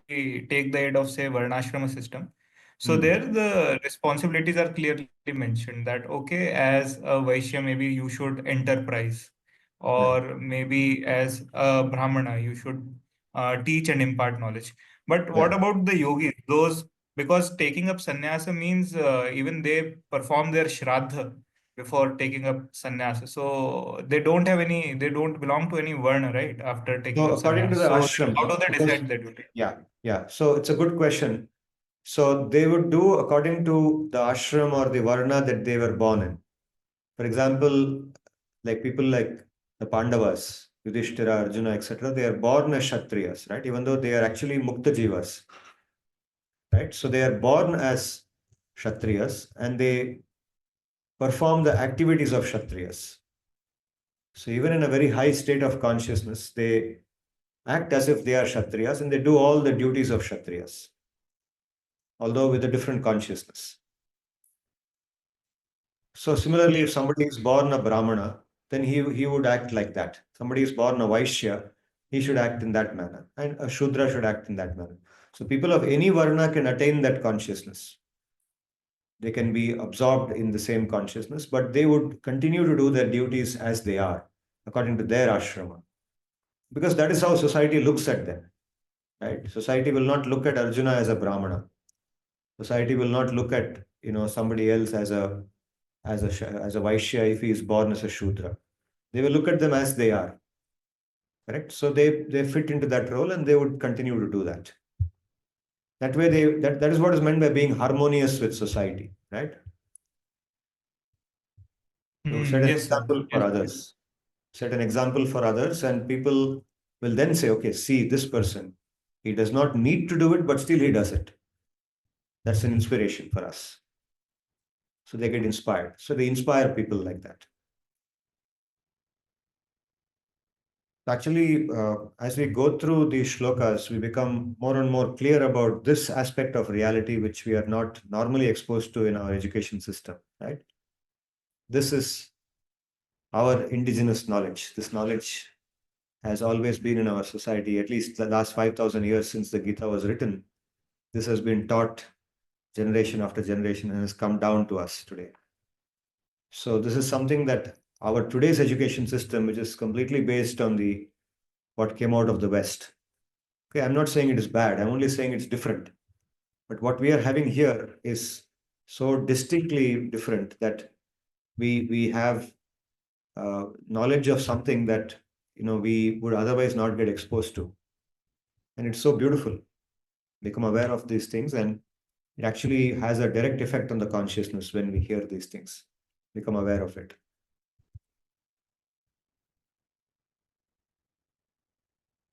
take the aid of, say, Varnashrama system. So Hmm. there, the responsibilities are clearly mentioned that, okay, as a Vaishya, maybe you should enterprise, Right. or maybe as a Brahmana, you should teach and impart knowledge. But what Yeah. about the yogis? Those, because taking up sannyasa means even they perform their shraddha before taking up sannyasa. So they don't belong to any varna, right? After taking So up according to sannyasa. the So how ashram, do they because decide their duty? yeah, yeah. So it's a good question. So they would do according to the ashram or the varna that they were born in. For example, like people like the Pandavas, Yudhishthira, Arjuna, etc., they are born as Kshatriyas, right? Even though they are actually Mukta Jivas, right? So they are born as Kshatriyas and they perform the activities of Kshatriyas. So even in a very high state of consciousness, they act as if they are Kshatriyas and they do all the duties of Kshatriyas, although with a different consciousness. So similarly, if somebody is born a Brahmana, then he would act like that. Somebody is born a Vaishya, he should act in that manner. And a Shudra should act in that manner. So people of any Varna can attain that consciousness. They can be absorbed in the same consciousness, but they would continue to do their duties as they are, according to their ashrama. Because that is how society looks at them. Right? Society will not look at Arjuna as a Brahmana. Society will not look at somebody else as a Vaishya if he is born as a Shudra. They will look at them as they are. Correct? So they fit into that role and they would continue to do that. That way that is what is meant by being harmonious with society, right? So set an Yes, sir. example for Yes. others. Set an example for others, and people will then say, okay, see this person. He does not need to do it, but still he does it. That's an inspiration for us. So they get inspired. So they inspire people like that. Actually, as we go through these shlokas, we become more and more clear about this aspect of reality, which we are not normally exposed to in our education system, right? This is our indigenous knowledge. This knowledge has always been in our society, at least the last 5,000 years since the Gita was written. This has been taught generation after generation and has come down to us today. So this is something that our today's education system, which is completely based on what came out of the West. Okay, I'm not saying it is bad. I'm only saying it's different. But what we are having here is so distinctly different that we have knowledge of something that we would otherwise not get exposed to, and it's so beautiful. Become aware of these things, and it actually has a direct effect on the consciousness when we hear these things. Become aware of it.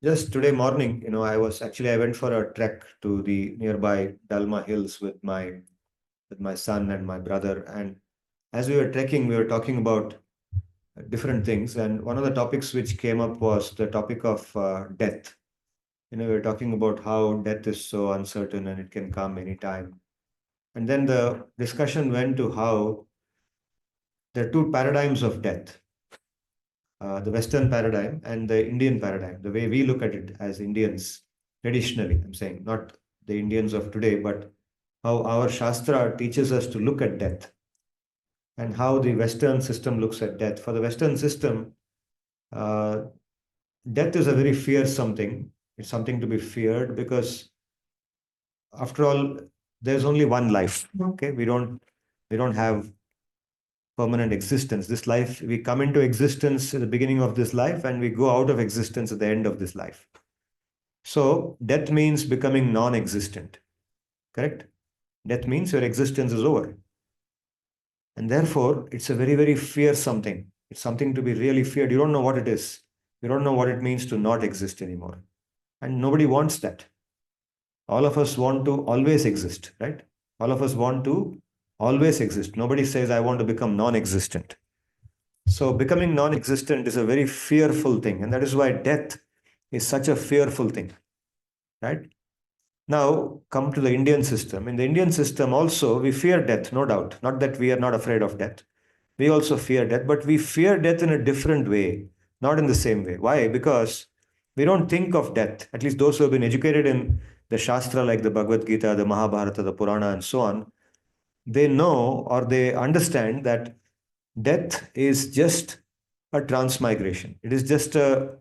Just today morning, I went for a trek to the nearby Dalma Hills with my son and my brother. And as we were trekking, we were talking about different things. And one of the topics which came up was the topic of death. We were talking about how death is so uncertain and it can come anytime. And then the discussion went to how there are two paradigms of death. The Western paradigm and the Indian paradigm, the way we look at it as Indians traditionally, I'm saying, not the Indians of today, but how our Shastra teaches us to look at death and how the Western system looks at death. For the Western system, death is a very fearsome thing. It's something to be feared because, after all, there's only one life. Okay, we don't have permanent existence. This life, we come into existence at the beginning of this life and we go out of existence at the end of this life. So death means becoming non-existent. Correct? Death means your existence is over. And therefore, it's a very, very fearsome thing. It's something to be really feared. You don't know what it is. You don't know what it means to not exist anymore. And nobody wants that. All of us want to always exist, right? All of us want to always exist. Nobody says, I want to become non-existent. So becoming non-existent is a very fearful thing. And that is why death is such a fearful thing, right? Now, come to the Indian system. In the Indian system also, we fear death, no doubt. Not that we are not afraid of death. We also fear death, but we fear death in a different way, not in the same way. Why? Because we don't think of death, at least those who have been educated in the Shastra like the Bhagavad-Gita, the Mahabharata, the Purana, and so on, they know or they understand that death is just a transmigration. It is just a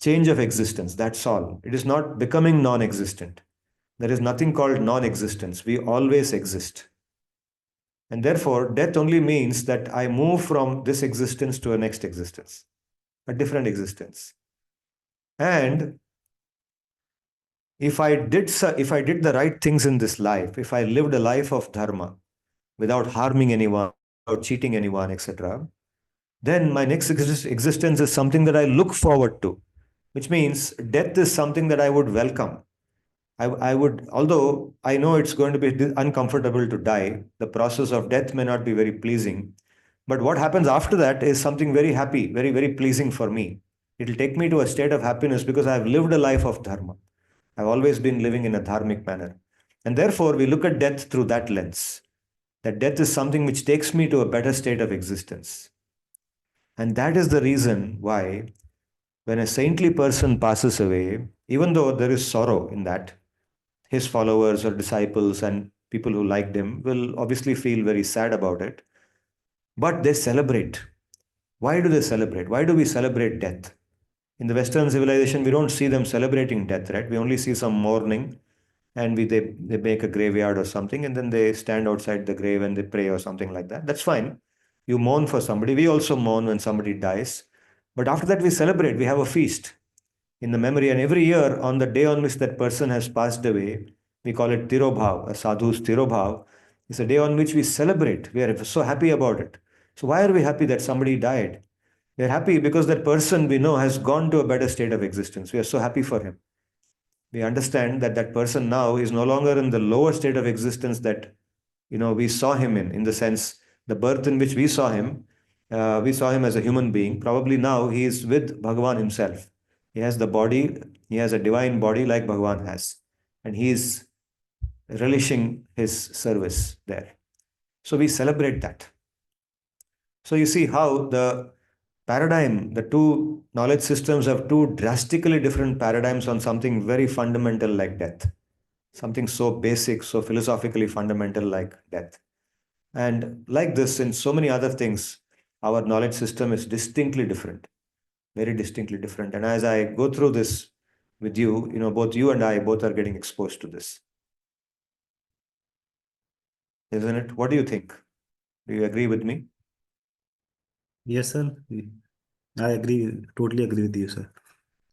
change of existence. That's all. It is not becoming non-existent. There is nothing called non-existence. We always exist. And therefore, death only means that I move from this existence to a next existence, a different existence. And if I did the right things in this life, if I lived a life of dharma without harming anyone, without cheating anyone, etc., then my next existence is something that I look forward to, which means death is something that I would welcome. I would, although I know it's going to be uncomfortable to die, the process of death may not be very pleasing, But what happens after that is something very happy, very, very pleasing for me. It will take me to a state of happiness because I've lived a life of dharma. I've always been living in a dharmic manner. And therefore, we look at death through that lens. That death is something which takes me to a better state of existence. And that is the reason why, when a saintly person passes away, even though there is sorrow in that, his followers or disciples and people who liked him will obviously feel very sad about it. But they celebrate. Why do they celebrate? Why do we celebrate death? In the Western civilization, we don't see them celebrating death, right? We only see some mourning, and they make a graveyard or something, and then they stand outside the grave and they pray or something like that. That's fine. You mourn for somebody. We also mourn when somebody dies. But after that, we celebrate. We have a feast in the memory. And every year, on the day on which that person has passed away, we call it Tirobhav, a sadhu's Tirobhav. It's a day on which we celebrate. We are so happy about it. So why are we happy that somebody died? We are happy because that person we know has gone to a better state of existence. We are so happy for him. We understand that that person now is no longer in the lower state of existence that we saw him in the sense the birth in which we saw him as a human being. Probably now he is with Bhagavan himself. He has the body, he has a divine body like Bhagavan has, and he is relishing his service there. So we celebrate that. So you see how the two knowledge systems have two drastically different paradigms on something very fundamental like death. Something so basic, so philosophically fundamental like death. And like this, in so many other things, our knowledge system is distinctly different, very distinctly different. And as I go through this with you, both you and I both are getting exposed to this. Isn't it? What do you think? Do you agree with me? Yes, sir. I agree, totally agree with you, sir.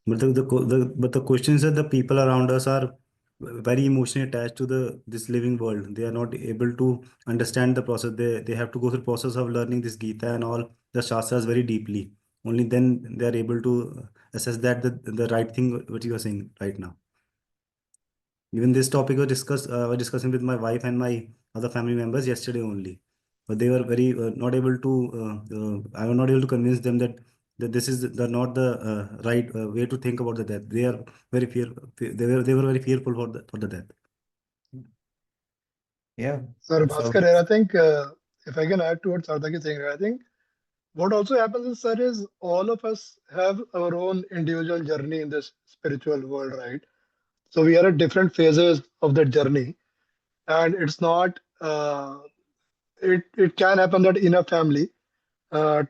But the question is that the people around us are very emotionally attached to this living world. They are not able to understand the process. They have to go through the process of learning this Gita and all the Shastras very deeply. Only then they are able to assess that the right thing what you are saying right now. Even this topic was discussing with my wife and my other family members yesterday only. But they were very not able to. I was not able to convince them that this is not the right way to think about the death. They are very They were very fearful for the death. Yeah. Sir That's how Bhaskar it here, is. I think if I can add to what Sarthak is saying here, I think what also happens is, sir, is all of us have our own individual journey in this spiritual world, right? So we are at different phases of that journey, and it's not. It can happen that in a family,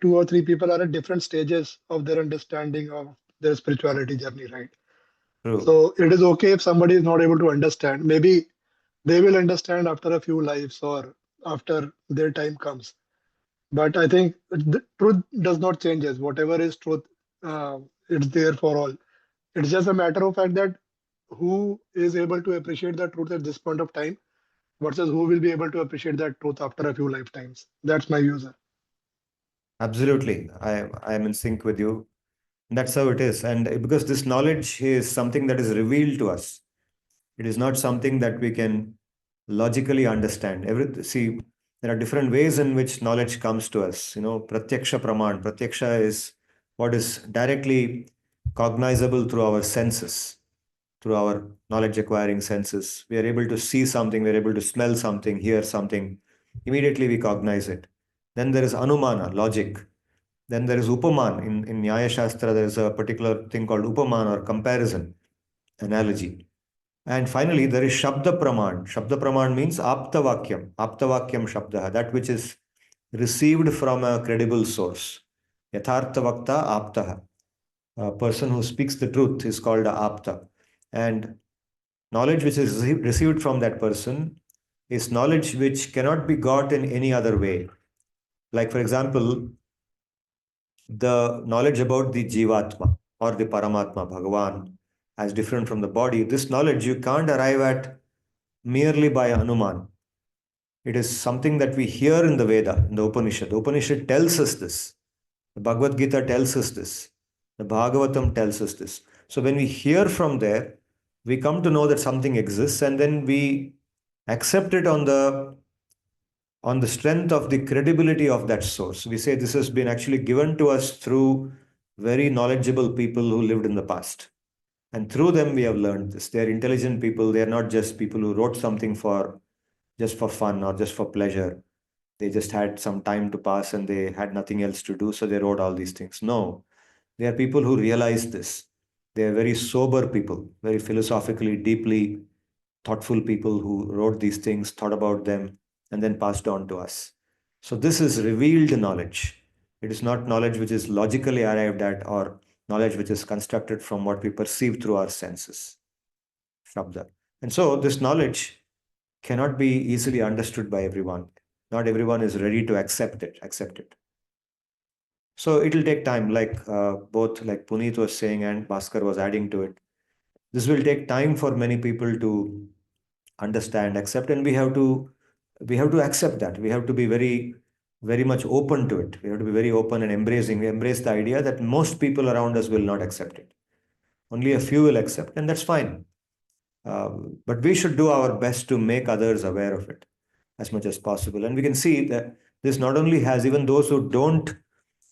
two or three people are at different stages of their understanding of their spirituality journey, right? True. So it is okay if somebody is not able to understand. Maybe they will understand after a few lives or after their time comes. But I think the truth does not change. Whatever is truth, it's there for all. It's just a matter of fact that who is able to appreciate the truth at this point of time versus who will be able to appreciate that truth after a few lifetimes. That's my view, sir. Absolutely. I am in sync with you. That's how it is. And because this knowledge is something that is revealed to us, it is not something that we can logically understand. See, there are different ways in which knowledge comes to us. Pratyaksha praman. Pratyaksha is what is directly cognizable through our senses, through our knowledge acquiring senses. We are able to see something, we are able to smell something, hear something. Immediately we cognize it. Then there is anumana, logic. Then there is upaman. In Nyaya Shastra, there is a particular thing called upaman or comparison, analogy. And finally, there is Shabda Praman. Shabda Praman means Aptavakyam. Aptavakyam Shabda, that which is received from a credible source. Yathartha Vakta Aptaha. A person who speaks the truth is called a Apta. And knowledge which is received from that person is knowledge which cannot be got in any other way. Like, for example, the knowledge about the Jivatma or the Paramatma, Bhagavan, as different from the body, this knowledge you can't arrive at merely by Anuman. It is something that we hear in the Veda, in the Upanishad. The Upanishad tells us this. The Bhagavad-gita tells us this. The Bhagavatam tells us this. So when we hear from there, we come to know that something exists and then we accept it on the on the strength of the credibility of that source. We say this has been actually given to us through very knowledgeable people who lived in the past. And through them, we have learned this. They're intelligent people. They're not just people who wrote something just for fun or just for pleasure. They just had some time to pass and they had nothing else to do, so they wrote all these things. No, they are people who realize this. They are very sober people, very philosophically, deeply thoughtful people who wrote these things, thought about them, and then passed on to us. So this is revealed knowledge. It is not knowledge which is logically arrived at or knowledge which is constructed from what we perceive through our senses. Shabda. And so this knowledge cannot be easily understood by everyone. Not everyone is ready to accept it. So it will take time, like both like Puneet was saying and Bhaskar was adding to it. This will take time for many people to understand, accept, and we have to accept that. We have to be very, very much open to it. We have to be very open and embracing. We embrace the idea that most people around us will not accept it. Only a few will accept, and that's fine. But we should do our best to make others aware of it as much as possible. And we can see that this not only has even those who don't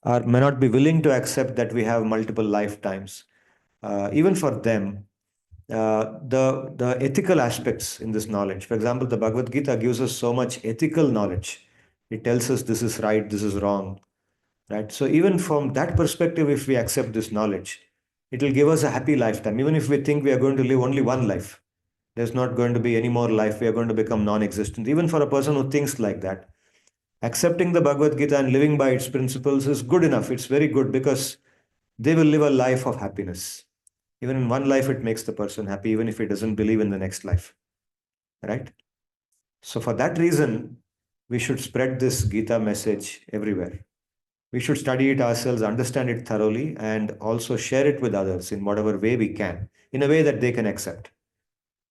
or may not be willing to accept that we have multiple lifetimes. Even for them, the ethical aspects in this knowledge. For example, the Bhagavad-Gita gives us so much ethical knowledge. It tells us this is right, this is wrong, right? So even from that perspective, if we accept this knowledge, it will give us a happy lifetime. Even if we think we are going to live only one life, there's not going to be any more life. We are going to become non-existent. Even for a person who thinks like that, accepting the Bhagavad Gita and living by its principles is good enough. It's very good because they will live a life of happiness. Even in one life, it makes the person happy, even if he doesn't believe in the next life, right? So for that reason, we should spread this Gita message everywhere. We should study it ourselves, understand it thoroughly, and also share it with others in whatever way we can, in a way that they can accept,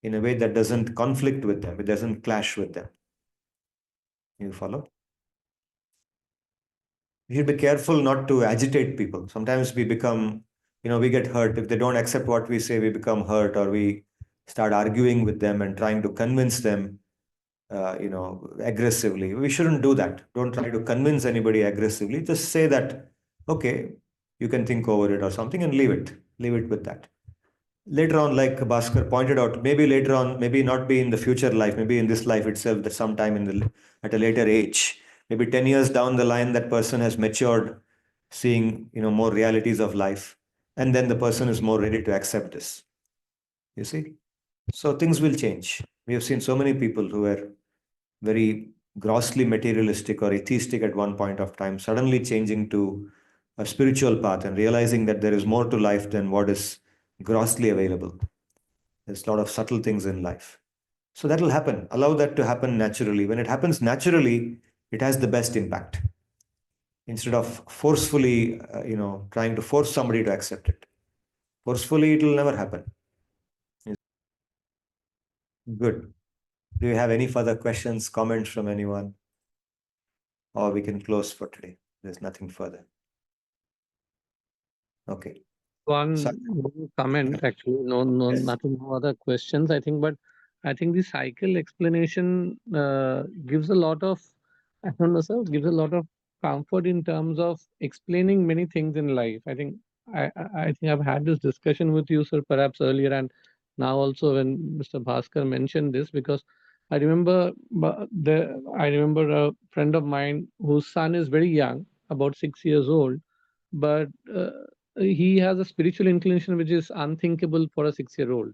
in a way that doesn't conflict with them, it doesn't clash with them. You follow? We should be careful not to agitate people. Sometimes we become, we get hurt. If they don't accept what we say, we become hurt, or we start arguing with them and trying to convince them, aggressively. We shouldn't do that. Don't try to convince anybody aggressively. Just say that, okay, you can think over it or something and leave it. Leave it with that. Later on, like Bhaskar pointed out, maybe later on, maybe not be in the future life, maybe in this life itself, that sometime at a later age, maybe 10 years down the line, that person has matured, seeing more realities of life, and then the person is more ready to accept this. You see? So things will change. We have seen so many people who were very grossly materialistic or atheistic at one point of time, suddenly changing to a spiritual path and realizing that there is more to life than what is grossly available. There's a lot of subtle things in life. So that will happen. Allow that to happen naturally. When it happens naturally, it has the best impact. Instead of forcefully, trying to force somebody to accept it. Forcefully, it will never happen. Good. Do you have any further questions, comments from anyone? Or we can close for today. There's nothing further. Okay. One So- comment, actually, Yes. nothing, no other questions, I think, but I think the cycle explanation gives a lot of, I don't know, sir, gives a lot of comfort in terms of explaining many things in life. I think I think I've had this discussion with you, sir, perhaps earlier, and now also when Mr. Bhaskar mentioned this, because I remember a friend of mine whose son is very young, about 6 years old, but he has a spiritual inclination which is unthinkable for a 6-year-old.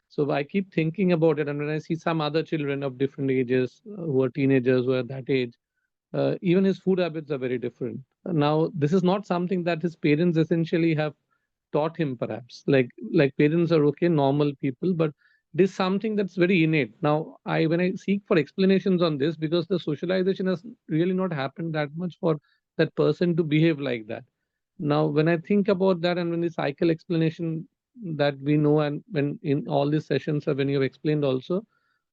So I keep thinking about it, and when I see some other children of different ages who are teenagers who are that age, even his food habits are very different. Now, this is not something that his parents essentially have taught him, perhaps. Like parents are okay, normal people, but it is something that's very innate. Now, when I seek for explanations on this, because the socialization has really not happened that much for that person to behave like that. Now, when I think about that, and when the cycle explanation that we know, and when in all these sessions, when you have explained also,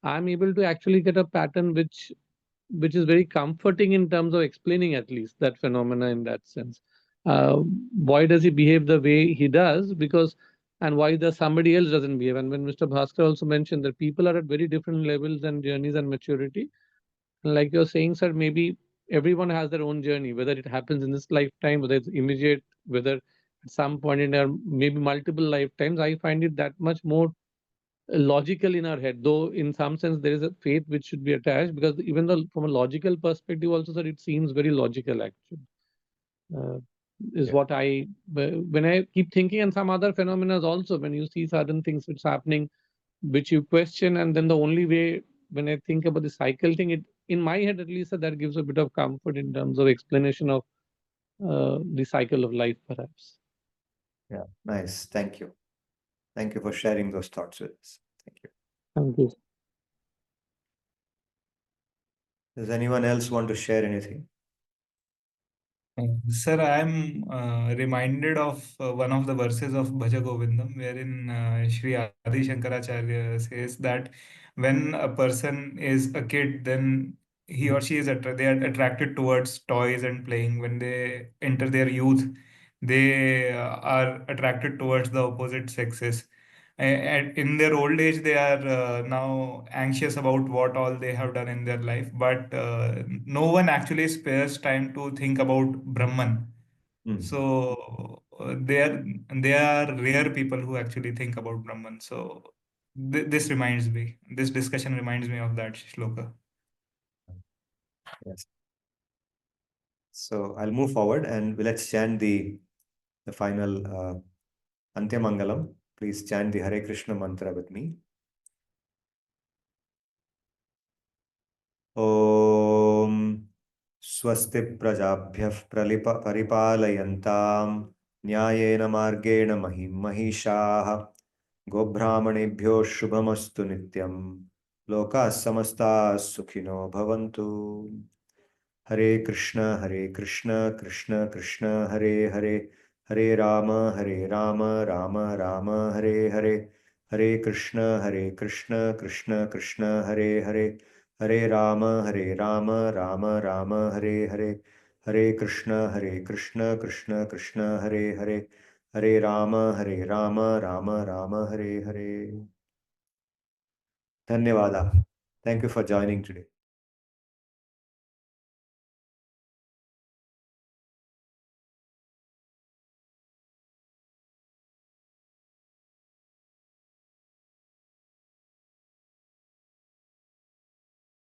I'm able to actually get a pattern which is very comforting in terms of explaining at least that phenomena in that sense. Why does he behave the way he does? Because, and why does somebody else doesn't behave? And when Mr. Bhaskar also mentioned that people are at very different levels and journeys and maturity, Like you're saying, sir, maybe everyone has their own journey, whether it happens in this lifetime, whether it's immediate, whether at some point in our maybe multiple lifetimes. I find it that much more logical in our head, though in some sense there is a faith which should be attached, because even though from a logical perspective also, sir, it seems very logical actually. Is Yeah. what when I keep thinking, and some other phenomena also, when you see certain things which happening, which you question, and then the only way, when I think about the cycle thing, it in my head at least, that gives a bit of comfort in terms of explanation of the cycle of life, perhaps. Yeah, nice. Thank you. Thank you for sharing those thoughts with us. Thank you. Thank you. Does anyone else want to share anything? Sir, I am reminded of one of the verses of Bhaja Govindam, wherein Sri Adi Shankaracharya says that when a person is a kid, then he or she is they are attracted towards toys and playing. When they enter their youth, they are attracted towards the opposite sexes. In their old age, they are now anxious about what all they have done in their life, but no one actually spares time to think about Brahman. Mm. So they are rare people who actually think about Brahman. So this discussion reminds me of that shloka. Yes. So I'll move forward and let's chant the final Antyamangalam. Please chant the Hare Krishna mantra with me. Om Swasti Prajabhyah Paripalayantam Nyayena Margena Mahishaha Gobrahmanebhyo Shubhamastu Nityam Lokas Samastas Sukhino Bhavantu. Hare Krishna, Krishna Krishna, Hare Hare, Hare Rama, Rama Rama, Hare Hare, Hare Krishna, Krishna Krishna, Hare Hare, Hare Rama, Rama Rama, Hare Hare, Hare Krishna, Krishna Krishna, Hare Hare, Hare Rama, Rama Rama, Hare Hare. Dhanyavada. Thank you for joining today.